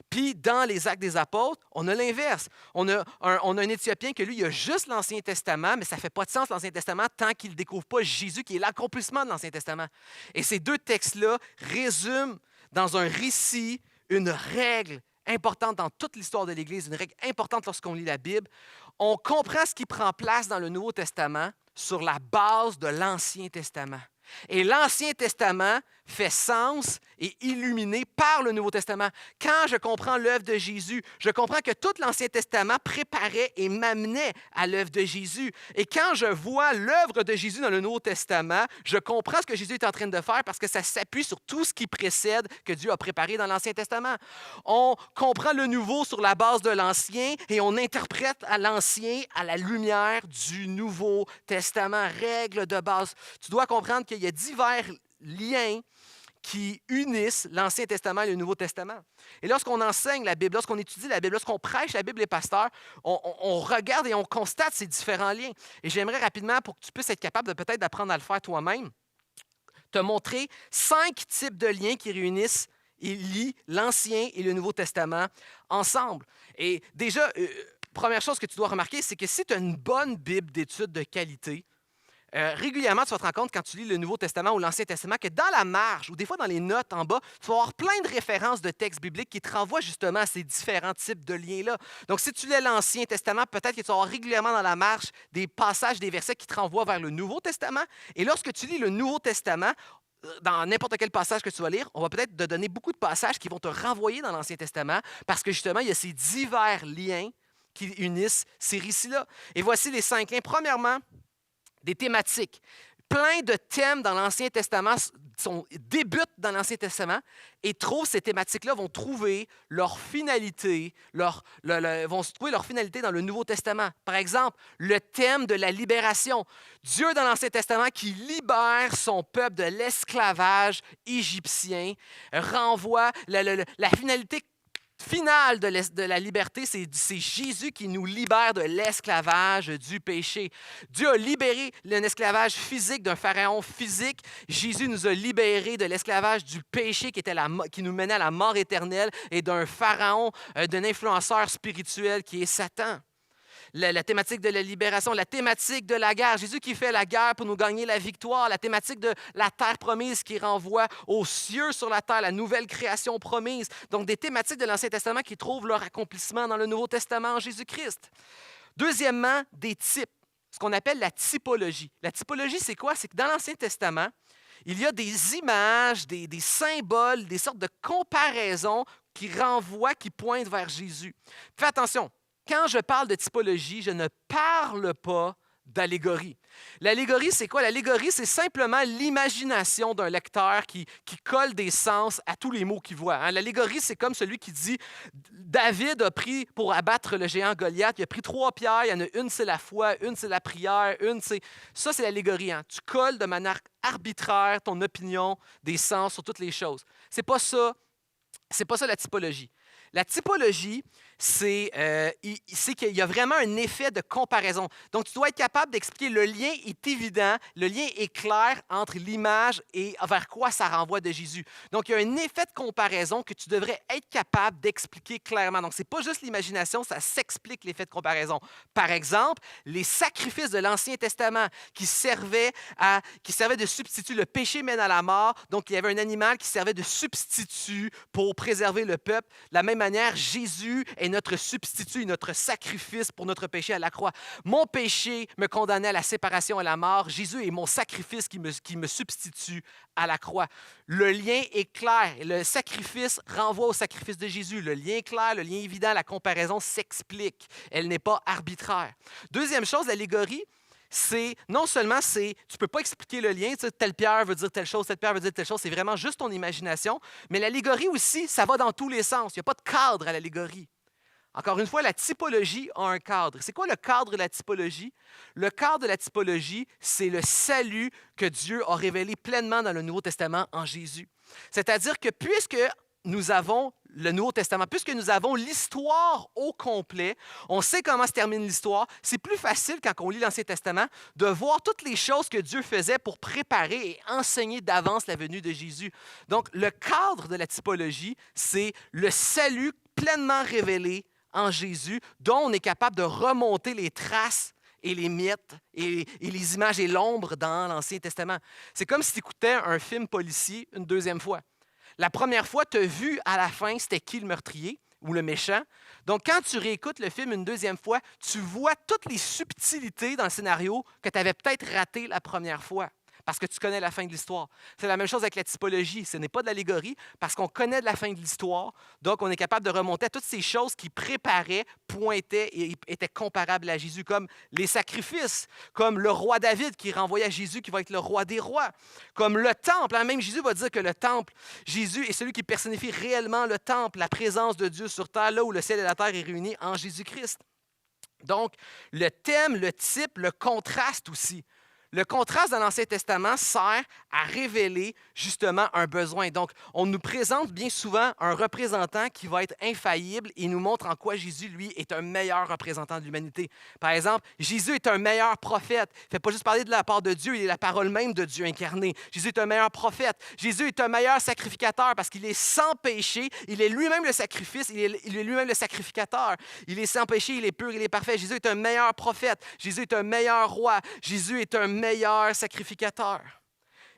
Puis, dans les Actes des Apôtres, on a l'inverse. On a un Éthiopien que lui, il a juste l'Ancien Testament, mais ça ne fait pas de sens, l'Ancien Testament, tant qu'il ne découvre pas Jésus, qui est l'accomplissement de l'Ancien Testament. Et ces deux textes-là résument dans un récit une règle importante dans toute l'histoire de l'Église, une règle importante lorsqu'on lit la Bible. On comprend ce qui prend place dans le Nouveau Testament sur la base de l'Ancien Testament. Et l'Ancien Testament fait sens et illuminé par le Nouveau Testament. Quand je comprends l'œuvre de Jésus, je comprends que tout l'Ancien Testament préparait et m'amenait à l'œuvre de Jésus. Et quand je vois l'œuvre de Jésus dans le Nouveau Testament, je comprends ce que Jésus est en train de faire parce que ça s'appuie sur tout ce qui précède que Dieu a préparé dans l'Ancien Testament. On comprend le Nouveau sur la base de l'Ancien et on interprète à l'Ancien à la lumière du Nouveau Testament. Règle de base. Tu dois comprendre qu'il y a divers liens qui unissent l'Ancien Testament et le Nouveau Testament. Et lorsqu'on enseigne la Bible, lorsqu'on étudie la Bible, lorsqu'on prêche la Bible les pasteurs, on regarde et on constate ces différents liens. Et j'aimerais rapidement, pour que tu puisses être capable de peut-être d'apprendre à le faire toi-même, te montrer 5 types de liens qui réunissent et lient l'Ancien et le Nouveau Testament ensemble. Et déjà, première chose que tu dois remarquer, c'est que si tu as une bonne Bible d'études de qualité, régulièrement, tu vas te rendre compte quand tu lis le Nouveau Testament ou l'Ancien Testament que dans la marge ou des fois dans les notes en bas, tu vas avoir plein de références de textes bibliques qui te renvoient justement à ces différents types de liens-là. Donc, si tu lis l'Ancien Testament, peut-être que tu vas avoir régulièrement dans la marge des passages, des versets qui te renvoient vers le Nouveau Testament. Et lorsque tu lis le Nouveau Testament, dans n'importe quel passage que tu vas lire, on va peut-être te donner beaucoup de passages qui vont te renvoyer dans l'Ancien Testament parce que justement, il y a ces divers liens qui unissent ces récits-là. Et voici les 5 liens. Premièrement, des thématiques. Plein de thèmes dans l'Ancien Testament débutent dans l'Ancien Testament et ces thématiques-là vont trouver leur finalité, vont se trouver leur finalité dans le Nouveau Testament. Par exemple, le thème de la libération. Dieu dans l'Ancien Testament qui libère son peuple de l'esclavage égyptien renvoie la finalité finale de la liberté, c'est Jésus qui nous libère de l'esclavage du péché. Dieu a libéré l'esclavage physique d'un pharaon physique. Jésus nous a libérés de l'esclavage du péché qui nous menait à la mort éternelle et d'un pharaon, d'un influenceur spirituel qui est Satan. la thématique de la libération, la thématique de la guerre. Jésus qui fait la guerre pour nous gagner la victoire, la thématique de la terre promise qui renvoie aux cieux sur la terre, la nouvelle création promise. Donc, des thématiques de l'Ancien Testament qui trouvent leur accomplissement dans le Nouveau Testament en Jésus-Christ. Deuxièmement, des types, ce qu'on appelle la typologie. La typologie, c'est quoi? C'est que dans l'Ancien Testament, il y a des images, des symboles, des sortes de comparaisons qui renvoient, qui pointent vers Jésus. Fais attention, quand je parle de typologie, je ne parle pas d'allégorie. L'allégorie, c'est quoi? L'allégorie, c'est simplement l'imagination d'un lecteur qui colle des sens à tous les mots qu'il voit. Hein? L'allégorie, c'est comme celui qui dit David a pris pour abattre le géant Goliath, il a pris 3 pierres, il y en a une, c'est la foi, une, c'est la prière, une, c'est... Ça, c'est l'allégorie. Hein? Tu colles de manière arbitraire ton opinion des sens sur toutes les choses. C'est pas ça la typologie. La typologie, c'est qu'il y a vraiment un effet de comparaison. Donc, tu dois être capable d'expliquer, le lien est évident, le lien est clair entre l'image et vers quoi ça renvoie de Jésus. Donc, il y a un effet de comparaison que tu devrais être capable d'expliquer clairement. Donc, ce n'est pas juste l'imagination, ça s'explique l'effet de comparaison. Par exemple, les sacrifices de l'Ancien Testament qui servaient de substitut. Le péché mène à la mort, donc il y avait un animal qui servait de substitut pour préserver le peuple. De la même manière, Jésus est notre substitut, notre sacrifice pour notre péché à la croix. Mon péché me condamnait à la séparation et à la mort. Jésus est mon sacrifice qui me substitue à la croix. Le lien est clair. Le sacrifice renvoie au sacrifice de Jésus. Le lien est clair, le lien est évident, la comparaison s'explique. Elle n'est pas arbitraire. Deuxième chose, l'allégorie, c'est non seulement tu ne peux pas expliquer le lien, telle pierre veut dire telle chose, telle pierre veut dire telle chose, c'est vraiment juste ton imagination, mais l'allégorie aussi, ça va dans tous les sens. Il n'y a pas de cadre à l'allégorie. Encore une fois, la typologie a un cadre. C'est quoi le cadre de la typologie? Le cadre de la typologie, c'est le salut que Dieu a révélé pleinement dans le Nouveau Testament en Jésus. C'est-à-dire que puisque nous avons le Nouveau Testament, puisque nous avons l'histoire au complet, on sait comment se termine l'histoire, c'est plus facile quand on lit l'Ancien Testament de voir toutes les choses que Dieu faisait pour préparer et enseigner d'avance la venue de Jésus. Donc, le cadre de la typologie, c'est le salut pleinement révélé en Jésus, dont on est capable de remonter les traces et les miettes et les images et l'ombre dans l'Ancien Testament. C'est comme si tu écoutais un film policier une deuxième fois. La première fois, tu as vu à la fin c'était qui le meurtrier ou le méchant. Donc, quand tu réécoutes le film une deuxième fois, tu vois toutes les subtilités dans le scénario que tu avais peut-être raté la première fois parce que tu connais la fin de l'histoire. C'est la même chose avec la typologie. Ce n'est pas de l'allégorie parce qu'on connaît de la fin de l'histoire. Donc, on est capable de remonter à toutes ces choses qui préparaient, pointaient et étaient comparables à Jésus, comme les sacrifices, comme le roi David qui renvoyait à Jésus qui va être le roi des rois, comme le temple. Hein, même Jésus va dire que le temple, Jésus est celui qui personnifie réellement le temple, la présence de Dieu sur terre, là où le ciel et la terre est réunis en Jésus-Christ. Donc, le thème, le type, le contraste aussi. Le contraste dans l'Ancien Testament sert à révéler justement un besoin. Donc, on nous présente bien souvent un représentant qui va être infaillible et nous montre en quoi Jésus, lui, est un meilleur représentant de l'humanité. Par exemple, Jésus est un meilleur prophète. Il ne fait pas juste parler de la part de Dieu, il est la parole même de Dieu incarnée. Jésus est un meilleur prophète. Jésus est un meilleur sacrificateur parce qu'il est sans péché. Il est lui-même le sacrifice, il est lui-même le sacrificateur. Il est sans péché, il est pur, il est parfait. Jésus est un meilleur prophète. Jésus est un meilleur roi. Jésus est un meilleur sacrificateur.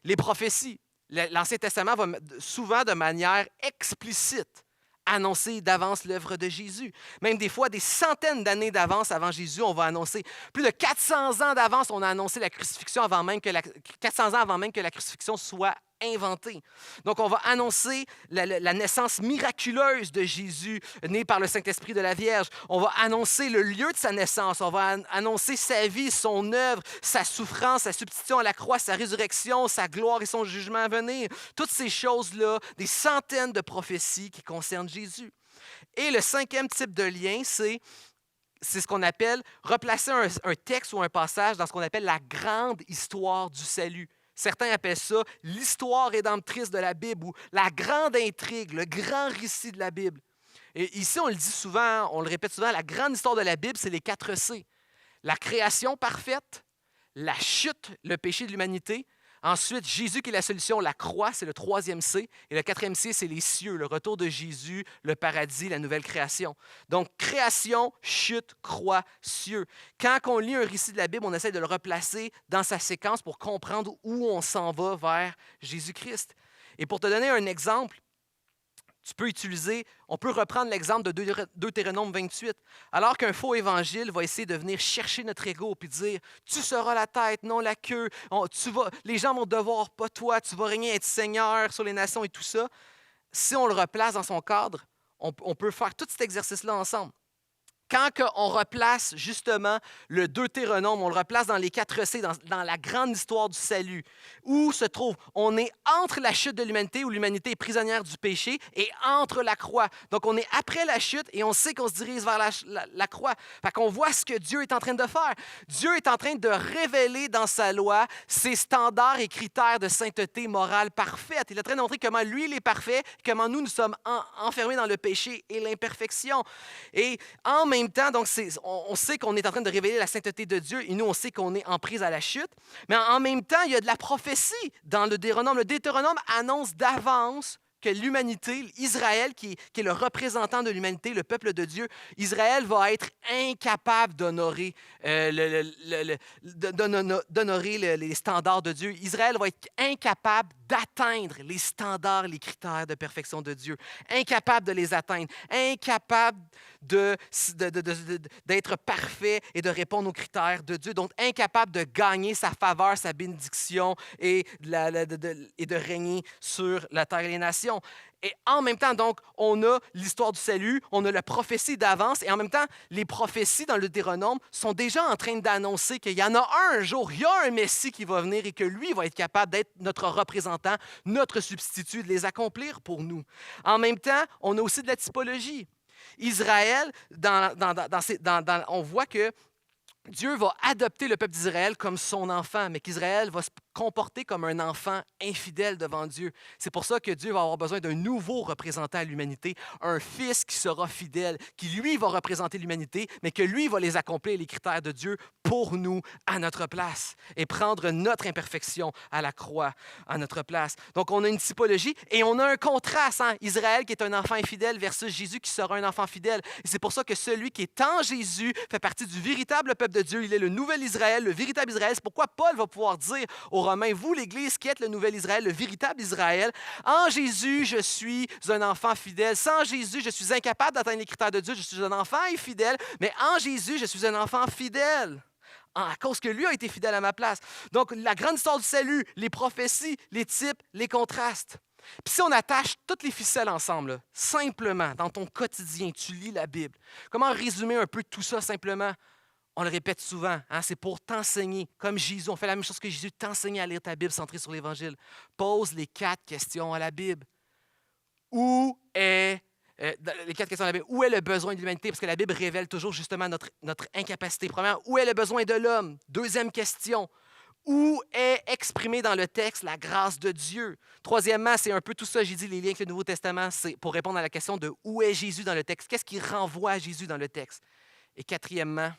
Les prophéties. L'Ancien Testament va souvent de manière explicite annoncer d'avance l'œuvre de Jésus. Même des fois, des centaines d'années d'avance avant Jésus, on va annoncer. Plus de 400 ans d'avance, on a annoncé la crucifixion 400 ans avant même que la crucifixion soit inventée. Donc, on va annoncer la naissance miraculeuse de Jésus, né par le Saint-Esprit de la Vierge. On va annoncer le lieu de sa naissance. On va annoncer sa vie, son œuvre, sa souffrance, sa substitution à la croix, sa résurrection, sa gloire et son jugement à venir. Toutes ces choses-là, des centaines de prophéties qui concernent Jésus. Et le cinquième type de lien, c'est ce qu'on appelle replacer un texte ou un passage dans ce qu'on appelle la grande histoire du salut. Certains appellent ça l'histoire rédemptrice de la Bible ou la grande intrigue, le grand récit de la Bible. Et ici, on le dit souvent, on le répète souvent, la grande histoire de la Bible, c'est les 4 C. La création parfaite, la chute, le péché de l'humanité. Ensuite, Jésus qui est la solution, la croix, c'est le troisième C. Et le quatrième C, c'est les cieux, le retour de Jésus, le paradis, la nouvelle création. Donc, création, chute, croix, cieux. Quand on lit un récit de la Bible, on essaie de le replacer dans sa séquence pour comprendre où on s'en va vers Jésus-Christ. Et pour te donner un exemple, on peut reprendre l'exemple de Deutéronome 28. Alors qu'un faux évangile va essayer de venir chercher notre ego et dire « Tu seras la tête, non la queue. Les gens vont devoir, pas toi. Tu vas régner, être Seigneur sur les nations et tout ça. » Si on le replace dans son cadre, on peut faire tout cet exercice-là ensemble. Quand on replace justement le Deutéronome, on le replace dans les 4 C, dans la grande histoire du salut, où se trouve, on est entre la chute de l'humanité, où l'humanité est prisonnière du péché, et entre la croix. Donc, on est après la chute et on sait qu'on se dirige vers la croix. Fait qu'on voit ce que Dieu est en train de faire. Dieu est en train de révéler dans sa loi ses standards et critères de sainteté morale parfaite. Il est en train de montrer comment lui, il est parfait, comment nous sommes enfermés dans le péché et l'imperfection. Et en même temps, donc on sait qu'on est en train de révéler la sainteté de Dieu et nous, on sait qu'on est en prise à la chute. Mais en même temps, il y a de la prophétie dans le Deutéronome. Le Deutéronome annonce d'avance que l'humanité, Israël, qui est le représentant de l'humanité, le peuple de Dieu, Israël va être incapable d'honorer les standards de Dieu. Israël va être incapable d'atteindre les standards, les critères de perfection de Dieu. Incapable de les atteindre. Incapable d'être parfait et de répondre aux critères de Dieu. Donc, incapable de gagner sa faveur, sa bénédiction et de régner sur la terre et les nations. Et en même temps, donc, on a l'histoire du salut, on a la prophétie d'avance, et en même temps, les prophéties dans le Deutéronome sont déjà en train d'annoncer qu'il y en a un jour, il y a un Messie qui va venir et que lui va être capable d'être notre représentant, notre substitut, de les accomplir pour nous. En même temps, on a aussi de la typologie. Israël, on voit que Dieu va adopter le peuple d'Israël comme son enfant, mais qu'Israël va se comporter comme un enfant infidèle devant Dieu. C'est pour ça que Dieu va avoir besoin d'un nouveau représentant à l'humanité, un fils qui sera fidèle, qui lui va représenter l'humanité, mais que lui va les accomplir, les critères de Dieu, pour nous, à notre place, et prendre notre imperfection à la croix, à notre place. Donc, on a une typologie et on a un contraste. Israël qui est un enfant infidèle versus Jésus qui sera un enfant fidèle. Et c'est pour ça que celui qui est en Jésus fait partie du véritable peuple de Dieu. Il est le nouvel Israël, le véritable Israël. C'est pourquoi Paul va pouvoir dire aux Romains, vous, l'Église, qui êtes le nouvel Israël, le véritable Israël, en Jésus, je suis un enfant fidèle. Sans Jésus, je suis incapable d'atteindre les critères de Dieu. Je suis un enfant infidèle, mais en Jésus, je suis un enfant fidèle. À cause que lui a été fidèle à ma place. Donc, la grande histoire du salut, les prophéties, les types, les contrastes. Puis si on attache toutes les ficelles ensemble, là, simplement, dans ton quotidien, tu lis la Bible, comment résumer un peu tout ça simplement? On le répète souvent, c'est pour t'enseigner. Comme Jésus, on fait la même chose que Jésus, t'enseigner à lire ta Bible centrée sur l'Évangile. Pose les 4 questions à la Bible. Les 4 questions de la Bible. Où est le besoin de l'humanité? Parce que la Bible révèle toujours justement notre incapacité. Premièrement, où est le besoin de l'homme? Deuxième question, où est exprimée dans le texte la grâce de Dieu? Troisièmement, c'est un peu tout ça, j'ai dit, les liens avec le Nouveau Testament, c'est pour répondre à la question de où est Jésus dans le texte? Qu'est-ce qui renvoie à Jésus dans le texte? Et quatrièmement,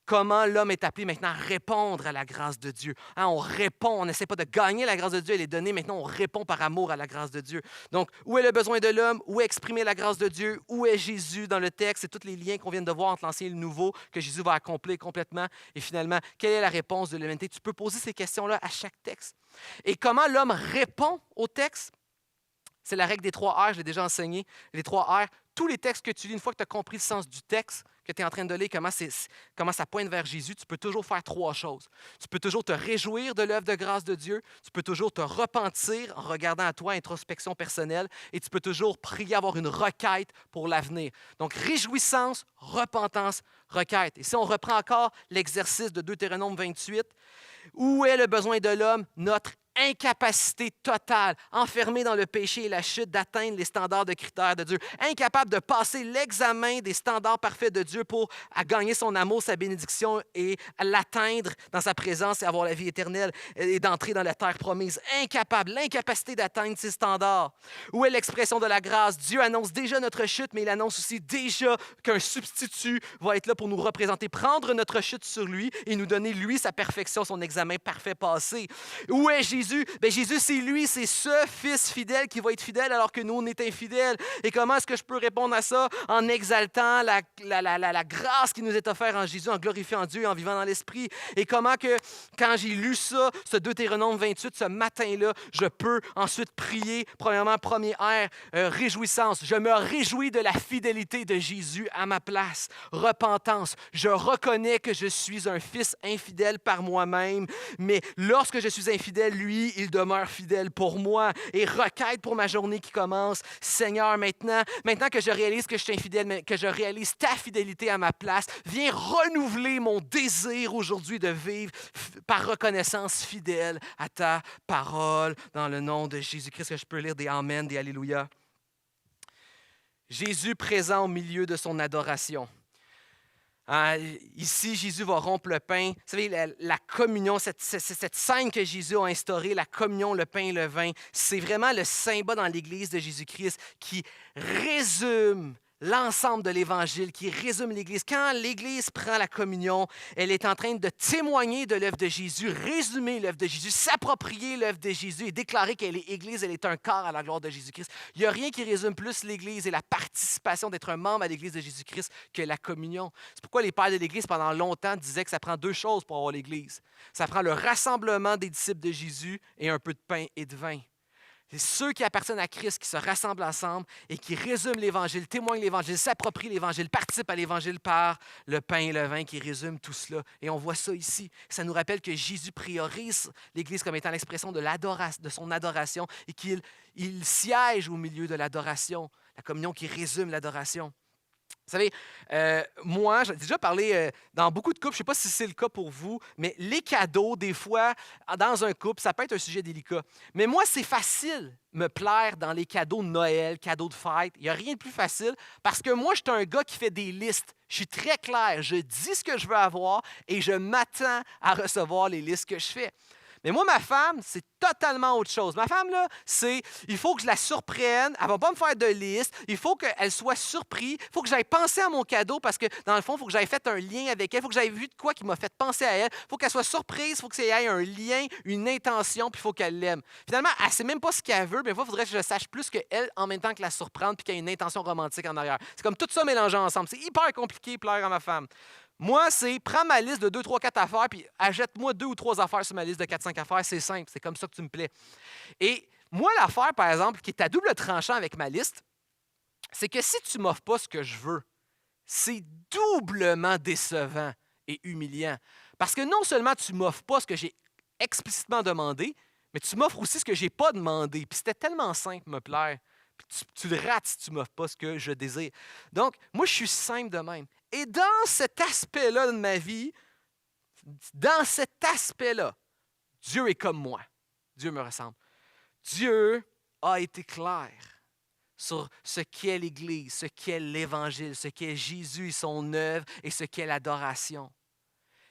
comment l'homme est appelé maintenant à répondre à la grâce de Dieu. On répond, on n'essaie pas de gagner la grâce de Dieu, elle est donnée. Maintenant, on répond par amour à la grâce de Dieu. Donc, où est le besoin de l'homme? Où est exprimée la grâce de Dieu? Où est Jésus dans le texte? C'est tous les liens qu'on vient de voir entre l'Ancien et le Nouveau que Jésus va accomplir complètement. Et finalement, quelle est la réponse de l'humanité? Tu peux poser ces questions-là à chaque texte. Et comment l'homme répond au texte? C'est la règle des 3 R, je l'ai déjà enseigné. Les 3 R, tous les textes que tu lis, une fois que tu as compris le sens du texte, que tu es en train de lire, comment ça pointe vers Jésus, tu peux toujours faire 3 choses. Tu peux toujours te réjouir de l'œuvre de grâce de Dieu, tu peux toujours te repentir en regardant à toi, introspection personnelle, et tu peux toujours prier, avoir une requête pour l'avenir. Donc, réjouissance, repentance, requête. Et si on reprend encore l'exercice de Deutéronome 28, où est le besoin de l'homme? Notre incapacité totale, enfermé dans le péché et la chute, d'atteindre les standards de critères de Dieu, incapable de passer l'examen des standards parfaits de Dieu pour gagner son amour, sa bénédiction et l'atteindre dans sa présence et avoir la vie éternelle et d'entrer dans la terre promise. Incapable, l'incapacité d'atteindre ces standards. Où est l'expression de la grâce? Dieu annonce déjà notre chute, mais il annonce aussi déjà qu'un substitut va être là pour nous représenter, prendre notre chute sur lui et nous donner, lui, sa perfection, son examen parfait passé. Où est Jésus? Bien, Jésus, c'est lui, c'est ce Fils fidèle qui va être fidèle alors que nous, on est infidèles. Et comment est-ce que je peux répondre à ça? En exaltant la grâce qui nous est offerte en Jésus, en glorifiant Dieu et en vivant dans l'Esprit. Et comment que, quand j'ai lu ça, ce Deutéronome 28, ce matin-là, je peux ensuite prier, premièrement, première réjouissance. Je me réjouis de la fidélité de Jésus à ma place. Repentance. Je reconnais que je suis un fils infidèle par moi-même, mais lorsque je suis infidèle, lui, il demeure fidèle pour moi. Et requête pour ma journée qui commence. Seigneur, maintenant que je réalise que je suis infidèle, mais que je réalise ta fidélité à ma place, viens renouveler mon désir aujourd'hui de vivre par reconnaissance fidèle à ta parole dans le nom de Jésus-Christ. Que je peux lire des Amen, des Alléluia. Jésus présent au milieu de son adoration. Ici, Jésus va rompre le pain. Vous savez, la communion, cette scène que Jésus a instaurée, la communion, le pain et le vin, c'est vraiment le symbole dans l'Église de Jésus-Christ qui résume l'ensemble de l'Évangile, qui résume l'Église. Quand l'Église prend la communion, elle est en train de témoigner de l'œuvre de Jésus, résumer l'œuvre de Jésus, s'approprier l'œuvre de Jésus et déclarer qu'elle est Église, elle est un corps à la gloire de Jésus-Christ. Il n'y a rien qui résume plus l'Église et la participation d'être un membre à l'Église de Jésus-Christ que la communion. C'est pourquoi les pères de l'Église, pendant longtemps, disaient que ça prend deux choses pour avoir l'Église. Ça prend le rassemblement des disciples de Jésus et un peu de pain et de vin. C'est ceux qui appartiennent à Christ qui se rassemblent ensemble et qui résument l'Évangile, témoignent l'Évangile, s'approprient l'Évangile, participent à l'Évangile par le pain et le vin qui résument tout cela. Et on voit ça ici. Ça nous rappelle que Jésus priorise l'Église comme étant l'expression de son adoration et qu'il siège au milieu de l'adoration, la communion qui résume l'adoration. Vous savez, moi, j'ai déjà parlé dans beaucoup de couples, je ne sais pas si c'est le cas pour vous, mais les cadeaux, des fois, dans un couple, ça peut être un sujet délicat. Mais moi, c'est facile me plaire dans les cadeaux de Noël, cadeaux de fête. Il n'y a rien de plus facile parce que moi, je suis un gars qui fait des listes. Je suis très clair, je dis ce que je veux avoir et je m'attends à recevoir les listes que je fais. Mais moi, ma femme, c'est totalement autre chose. Ma femme, là, il faut que je la surprenne. Elle ne va pas me faire de liste. Il faut qu'elle soit surprise. Il faut que j'aille penser à mon cadeau parce que, dans le fond, il faut que j'aille fait un lien avec elle. Il faut que j'aille vu de quoi qui m'a fait penser à elle. Il faut qu'elle soit surprise. Il faut qu'il y ait un lien, une intention, puis il faut qu'elle l'aime. Finalement, elle ne sait même pas ce qu'elle veut, mais il faudrait que je sache plus qu'elle en même temps que la surprendre puis qu'il y ait une intention romantique en arrière. C'est comme tout ça mélangé ensemble. C'est hyper compliqué plaire à ma femme. Moi, c'est prends ma liste de 2, 3, 4 affaires, puis achète-moi 2 ou 3 affaires sur ma liste de 4, 5 affaires. C'est simple, c'est comme ça que tu me plais. Et moi, l'affaire, par exemple, qui est à double tranchant avec ma liste, c'est que si tu ne m'offres pas ce que je veux, c'est doublement décevant et humiliant. Parce que non seulement tu ne m'offres pas ce que j'ai explicitement demandé, mais tu m'offres aussi ce que je n'ai pas demandé. Puis c'était tellement simple me plaire. Puis tu le rates si tu ne m'offres pas ce que je désire. Donc, moi, je suis simple de même. Et dans cet aspect-là de ma vie, dans cet aspect-là, Dieu est comme moi. Dieu me ressemble. Dieu a été clair sur ce qu'est l'Église, ce qu'est l'Évangile, ce qu'est Jésus et son œuvre et ce qu'est l'adoration.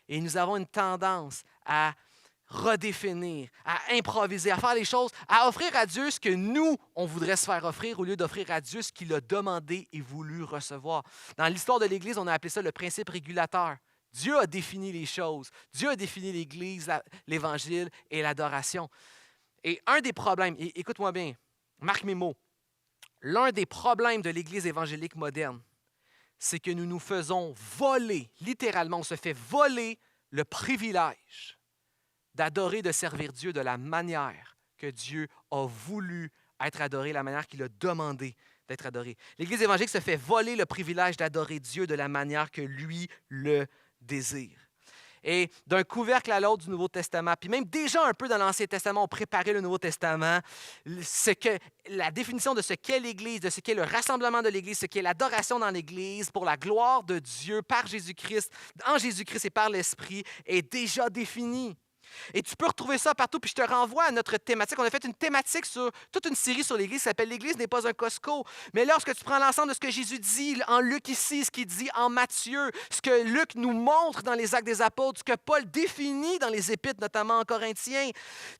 Et nous avons une tendance à redéfinir, à improviser, à faire les choses, à offrir à Dieu ce que nous, on voudrait se faire offrir au lieu d'offrir à Dieu ce qu'il a demandé et voulu recevoir. Dans l'histoire de l'Église, on a appelé ça le principe régulateur. Dieu a défini les choses. Dieu a défini l'Église, l'Évangile et l'adoration. Et un des problèmes, et écoute-moi bien, marque mes mots, l'un des problèmes de l'Église évangélique moderne, c'est que nous nous faisons voler, littéralement, on se fait voler le privilège d'adorer, de servir Dieu de la manière que Dieu a voulu être adoré, la manière qu'il a demandé d'être adoré. L'Église évangélique se fait voler le privilège d'adorer Dieu de la manière que lui le désire. Et d'un couvercle à l'autre du Nouveau Testament, puis même déjà un peu dans l'Ancien Testament, on préparait le Nouveau Testament, la définition de ce qu'est l'Église, de ce qu'est le rassemblement de l'Église, ce qu'est l'adoration dans l'Église pour la gloire de Dieu par Jésus-Christ, en Jésus-Christ et par l'Esprit, est déjà définie. Et tu peux retrouver ça partout. Puis je te renvoie à notre thématique. On a fait une thématique sur toute une série sur l'Église qui s'appelle «L'Église n'est pas un Costco». Mais lorsque tu prends l'ensemble de ce que Jésus dit en Luc ici, ce qu'il dit en Matthieu, ce que Luc nous montre dans les Actes des Apôtres, ce que Paul définit dans les Épîtres, notamment en Corinthiens,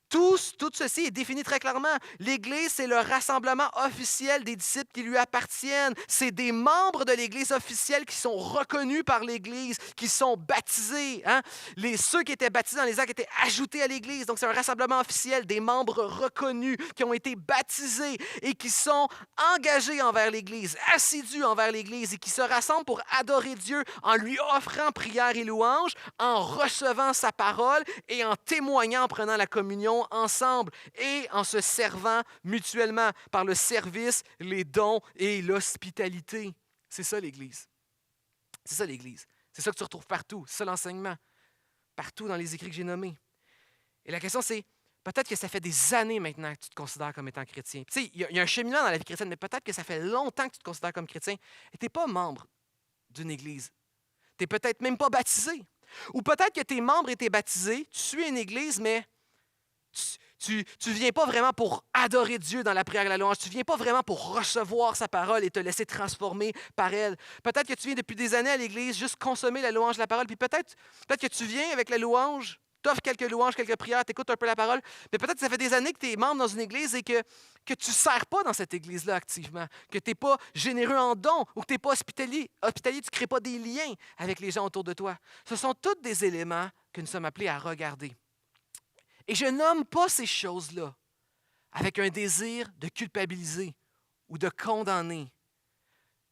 tout ceci est défini très clairement. L'Église, c'est le rassemblement officiel des disciples qui lui appartiennent. C'est des membres de l'Église officielle qui sont reconnus par l'Église, qui sont baptisés. Hein? Ceux qui étaient baptisés dans les actes étaient ajoutés à l'Église. Donc, c'est un rassemblement officiel des membres reconnus qui ont été baptisés et qui sont engagés envers l'Église, assidus envers l'Église et qui se rassemblent pour adorer Dieu en lui offrant prière et louange, en recevant sa parole et en témoignant, en prenant la communion ensemble et en se servant mutuellement par le service, les dons et l'hospitalité. C'est ça l'Église. C'est ça l'Église. C'est ça que tu retrouves partout. C'est ça l'enseignement. Partout dans les écrits que j'ai nommés. Et la question, c'est, peut-être que ça fait des années maintenant que tu te considères comme étant chrétien. Tu sais, il y a un cheminement dans la vie chrétienne, mais peut-être que ça fait longtemps que tu te considères comme chrétien et tu n'es pas membre d'une église. Tu n'es peut-être même pas baptisé. Ou peut-être que tu es membre et tu es baptisé, tu suis une église, mais tu ne viens pas vraiment pour adorer Dieu dans la prière et la louange. Tu ne viens pas vraiment pour recevoir sa parole et te laisser transformer par elle. Peut-être que tu viens depuis des années à l'église juste consommer la louange de la parole. Puis peut-être que tu viens avec la louange, tu offres quelques louanges, quelques prières, tu écoutes un peu la parole. Mais peut-être que ça fait des années que tu es membre dans une église et que tu ne sers pas dans cette église-là activement, que tu n'es pas généreux en dons ou que tu n'es pas hospitalier, tu ne crées pas des liens avec les gens autour de toi. Ce sont tous des éléments que nous sommes appelés à regarder. Et je nomme pas ces choses-là avec un désir de culpabiliser ou de condamner.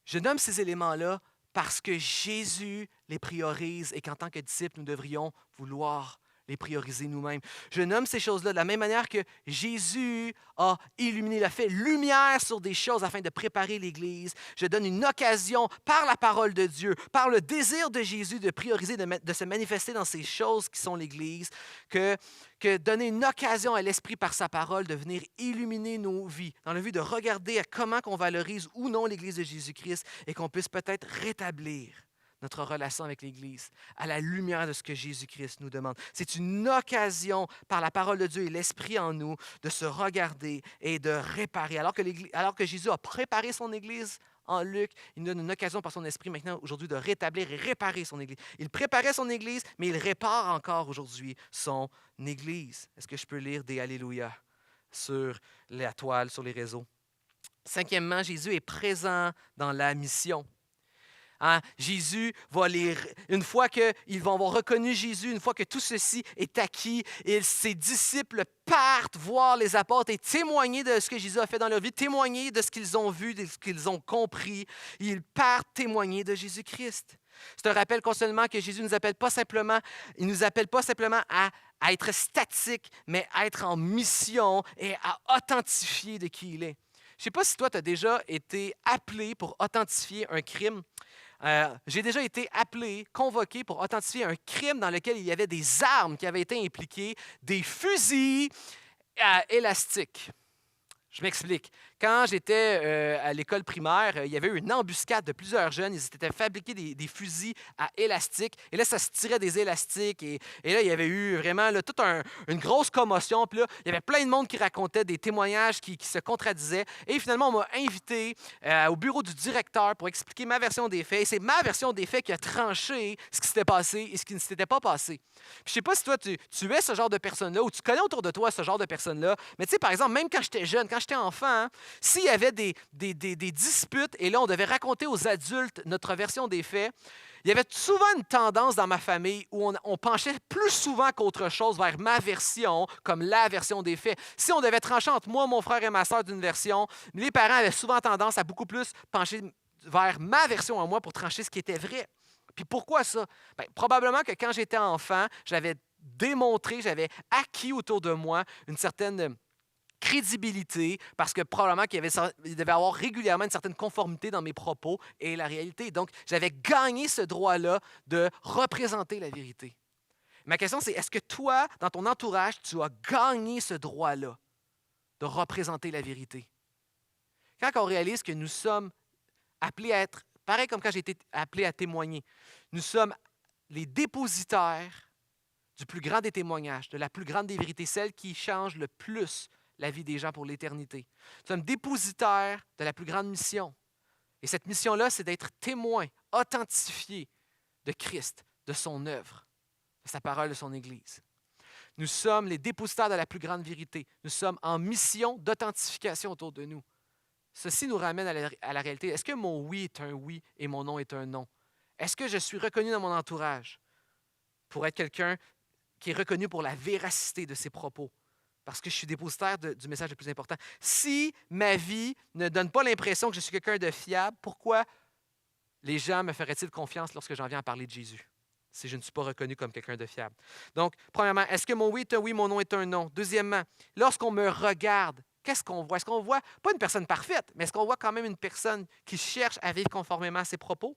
Je nomme ces éléments-là parce que Jésus les priorise et qu'en tant que disciples, nous devrions vouloir les prioriser nous-mêmes. Je nomme ces choses-là de la même manière que Jésus a illuminé, il a fait lumière sur des choses afin de préparer l'Église. Je donne une occasion par la parole de Dieu, par le désir de Jésus de prioriser, de se manifester dans ces choses qui sont l'Église, que donner une occasion à l'Esprit par sa parole de venir illuminer nos vies, dans le but de regarder à comment on valorise ou non l'Église de Jésus-Christ et qu'on puisse peut-être rétablir notre relation avec l'Église à la lumière de ce que Jésus-Christ nous demande. C'est une occasion par la parole de Dieu et l'Esprit en nous de se regarder et de réparer. Alors que Jésus a préparé son Église en Luc, il nous donne une occasion par son Esprit maintenant aujourd'hui de rétablir et réparer son Église. Il préparait son Église, mais il répare encore aujourd'hui son Église. Est-ce que je peux lire des Alléluia sur la toile, sur les réseaux? Cinquièmement, Jésus est présent dans la mission. Hein? Jésus va une fois qu'ils vont avoir reconnu Jésus, une fois que tout ceci est acquis, et ses disciples partent voir les apôtres et témoigner de ce que Jésus a fait dans leur vie, témoigner de ce qu'ils ont vu, de ce qu'ils ont compris. Ils partent témoigner de Jésus-Christ. C'est un rappel constamment que Jésus ne nous appelle pas simplement, il nous appelle pas simplement à être statique, mais à être en mission et à authentifier de qui il est. Je ne sais pas si toi, tu as déjà été appelé pour authentifier un crime. J'ai déjà été appelé, convoqué pour authentifier un crime dans lequel il y avait des armes qui avaient été impliquées, des fusils élastiques. Je m'explique. Quand j'étais à l'école primaire, il y avait eu une embuscade de plusieurs jeunes. Ils s'étaient fabriqués des fusils à élastique. Et là, ça se tirait des élastiques. Et là, il y avait eu vraiment là, toute une grosse commotion. Puis là, il y avait plein de monde qui racontait des témoignages qui se contradisaient. Et finalement, on m'a invité au bureau du directeur pour expliquer ma version des faits. Et c'est ma version des faits qui a tranché ce qui s'était passé et ce qui ne s'était pas passé. Puis, je ne sais pas si toi, tu es ce genre de personne-là ou tu connais autour de toi ce genre de personne-là. Mais tu sais, par exemple, même quand j'étais jeune, quand j'étais enfant, hein, s'il y avait des disputes et là, on devait raconter aux adultes notre version des faits, il y avait souvent une tendance dans ma famille où on penchait plus souvent qu'autre chose vers ma version, comme la version des faits. Si on devait trancher entre moi, mon frère et ma sœur d'une version, les parents avaient souvent tendance à beaucoup plus pencher vers ma version à moi pour trancher ce qui était vrai. Puis pourquoi ça? Bien, probablement que quand j'étais enfant, j'avais démontré, j'avais acquis autour de moi une certaine crédibilité, parce que probablement qu'il devait avoir régulièrement une certaine conformité dans mes propos et la réalité. Donc, j'avais gagné ce droit-là de représenter la vérité. Ma question, c'est, est-ce que toi, dans ton entourage, tu as gagné ce droit-là de représenter la vérité? Quand on réalise que nous sommes appelés à être, pareil comme quand j'ai été appelé à témoigner, nous sommes les dépositaires du plus grand des témoignages, de la plus grande des vérités, celle qui change le plus la vie des gens pour l'éternité. Nous sommes dépositaires de la plus grande mission. Et cette mission-là, c'est d'être témoin, authentifié de Christ, de son œuvre, de sa parole, de son Église. Nous sommes les dépositaires de la plus grande vérité. Nous sommes en mission d'authentification autour de nous. Ceci nous ramène à la réalité. Est-ce que mon oui est un oui et mon non est un non? Est-ce que je suis reconnu dans mon entourage pour être quelqu'un qui est reconnu pour la véracité de ses propos? Parce que je suis dépositaire du message le plus important. Si ma vie ne donne pas l'impression que je suis quelqu'un de fiable, pourquoi les gens me feraient-ils confiance lorsque j'en viens à parler de Jésus, si je ne suis pas reconnu comme quelqu'un de fiable? Donc, premièrement, est-ce que mon oui est un oui, mon non est un non? Deuxièmement, lorsqu'on me regarde, qu'est-ce qu'on voit? Est-ce qu'on voit, pas une personne parfaite, mais est-ce qu'on voit quand même une personne qui cherche à vivre conformément à ses propos?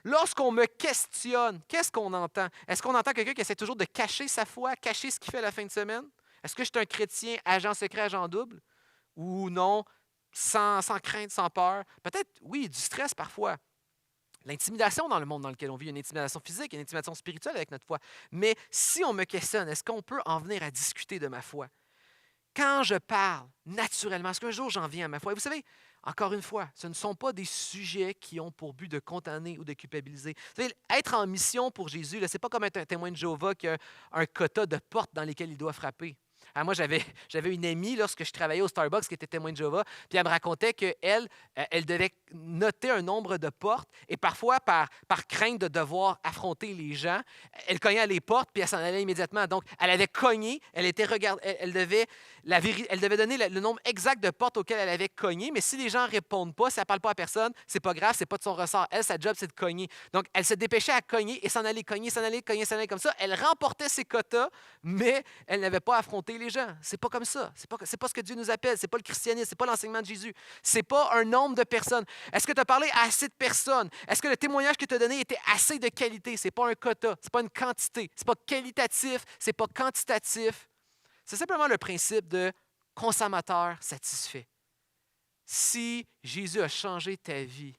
Lorsqu'on me questionne, qu'est-ce qu'on entend? Est-ce qu'on entend quelqu'un qui essaie toujours de cacher sa foi, cacher ce qu'il fait à la fin de semaine? Est-ce que je suis un chrétien agent secret, agent double? Ou non, sans crainte, sans peur? Peut-être, oui, du stress parfois. L'intimidation dans le monde dans lequel on vit, une intimidation physique, une intimidation spirituelle avec notre foi. Mais si on me questionne, est-ce qu'on peut en venir à discuter de ma foi? Quand je parle, naturellement, est-ce qu'un jour j'en viens à ma foi? Et vous savez, encore une fois, ce ne sont pas des sujets qui ont pour but de condamner ou de culpabiliser. Vous savez, être en mission pour Jésus, ce n'est pas comme être un témoin de Jéhovah qui a un quota de portes dans lesquelles il doit frapper. Ah, moi, j'avais une amie lorsque je travaillais au Starbucks qui était témoin de Jéhovah, puis elle me racontait qu'elle elle devait noter un nombre de portes et parfois, par crainte de devoir affronter les gens, elle cognait à les portes puis elle s'en allait immédiatement. Donc, elle avait cogné, elle devait donner le nombre exact de portes auxquelles elle avait cogné, mais si les gens ne répondent pas, si elle ne parle pas à personne, c'est pas grave, c'est pas de son ressort. Elle, sa job, c'est de cogner. Donc, elle se dépêchait à cogner et s'en aller cogner, s'en aller cogner, s'en aller comme ça. Elle remportait ses quotas, mais elle n'avait pas affronté les gens. C'est pas comme ça. C'est pas ce que Dieu nous appelle. C'est pas le christianisme. C'est pas l'enseignement de Jésus. C'est pas un nombre de personnes. Est-ce que tu as parlé à assez de personnes? Est-ce que le témoignage que tu as donné était assez de qualité? C'est pas un quota. C'est pas une quantité. C'est pas qualitatif. C'est pas quantitatif. C'est simplement le principe de consommateur satisfait. Si Jésus a changé ta vie,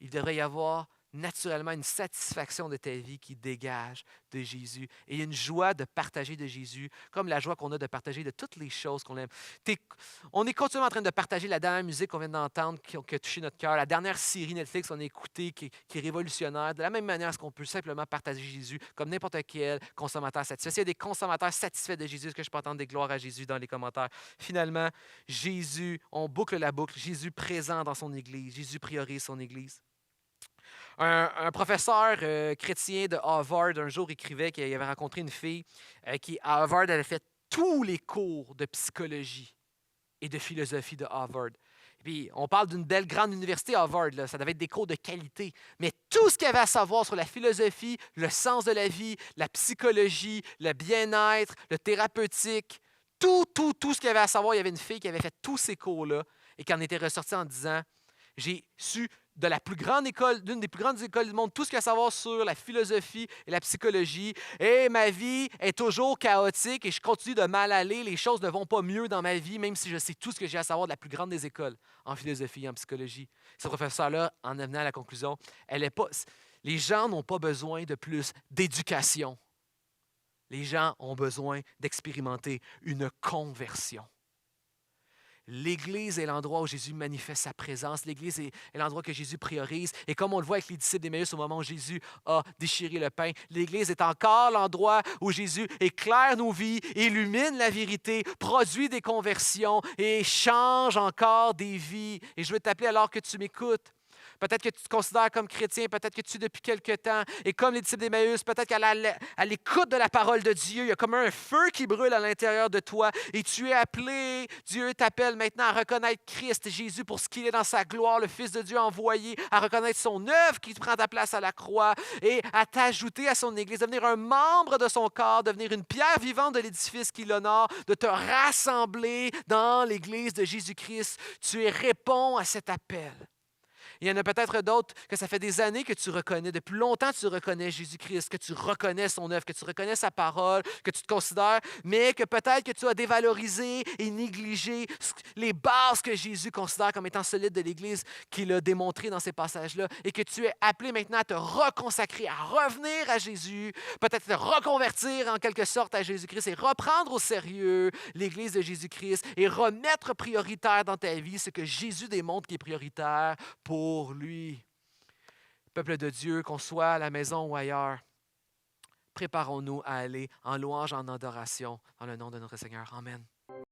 il devrait y avoir naturellement une satisfaction de ta vie qui dégage de Jésus. Et il y a une joie de partager de Jésus, comme la joie qu'on a de partager de toutes les choses qu'on aime. On est continuellement en train de partager la dernière musique qu'on vient d'entendre, qui a touché notre cœur, la dernière série Netflix qu'on a écoutée, qui est révolutionnaire. De la même manière, est-ce qu'on peut simplement partager Jésus comme n'importe quel consommateur satisfait? S'il y a des consommateurs satisfaits de Jésus, est-ce que je peux entendre des gloires à Jésus dans les commentaires? Finalement, Jésus, on boucle la boucle, Jésus présent dans son Église, Jésus priorise son Église. Un professeur chrétien de Harvard, un jour, écrivait qu'il avait rencontré une fille qui, à Harvard, avait fait tous les cours de psychologie et de philosophie de Harvard. Et puis, on parle d'une belle grande université, Harvard, là. Ça devait être des cours de qualité. Mais tout ce qu'il y avait à savoir sur la philosophie, le sens de la vie, la psychologie, le bien-être, le thérapeutique, tout ce qu'il y avait à savoir, il y avait une fille qui avait fait tous ces cours-là et qui en était ressortie en disant « J'ai su de la plus grande école, d'une des plus grandes écoles du monde, tout ce qu'il y a à savoir sur la philosophie et la psychologie. Et ma vie est toujours chaotique et je continue de mal aller. Les choses ne vont pas mieux dans ma vie, même si je sais tout ce que j'ai à savoir de la plus grande des écoles en philosophie et en psychologie. » Ce professeur-là en venant à la conclusion, les gens n'ont pas besoin de plus d'éducation. Les gens ont besoin d'expérimenter une conversion. L'Église est l'endroit où Jésus manifeste sa présence. L'Église est l'endroit que Jésus priorise. Et comme on le voit avec les disciples d'Emmaüs au moment où Jésus a déchiré le pain, l'Église est encore l'endroit où Jésus éclaire nos vies, illumine la vérité, produit des conversions et change encore des vies. Et je veux t'appeler alors que tu m'écoutes. Peut-être que tu te considères comme chrétien, peut-être que tu es depuis quelque temps. Et comme les disciples d'Emmaüs, peut-être qu'à l'écoute de la parole de Dieu, il y a comme un feu qui brûle à l'intérieur de toi. Et tu es appelé, Dieu t'appelle maintenant à reconnaître Christ, Jésus, pour ce qu'il est dans sa gloire, le Fils de Dieu envoyé, à reconnaître son œuvre qui prend ta place à la croix et à t'ajouter à son Église, devenir un membre de son corps, devenir une pierre vivante de l'édifice qui l'honore, de te rassembler dans l'Église de Jésus-Christ. Tu réponds à cet appel. Il y en a peut-être d'autres que ça fait des années que tu reconnais, depuis longtemps tu reconnais Jésus-Christ, que tu reconnais son œuvre, que tu reconnais sa parole, que tu te considères, mais que peut-être que tu as dévalorisé et négligé les bases que Jésus considère comme étant solides de l'Église, qu'il a démontré dans ces passages-là, et que tu es appelé maintenant à te reconsacrer, à revenir à Jésus, peut-être te reconvertir en quelque sorte à Jésus-Christ et reprendre au sérieux l'Église de Jésus-Christ et remettre prioritaire dans ta vie ce que Jésus démontre qui est prioritaire pour lui. Peuple de Dieu, qu'on soit à la maison ou ailleurs, préparons-nous à aller en louange, en adoration, dans le nom de notre Seigneur. Amen.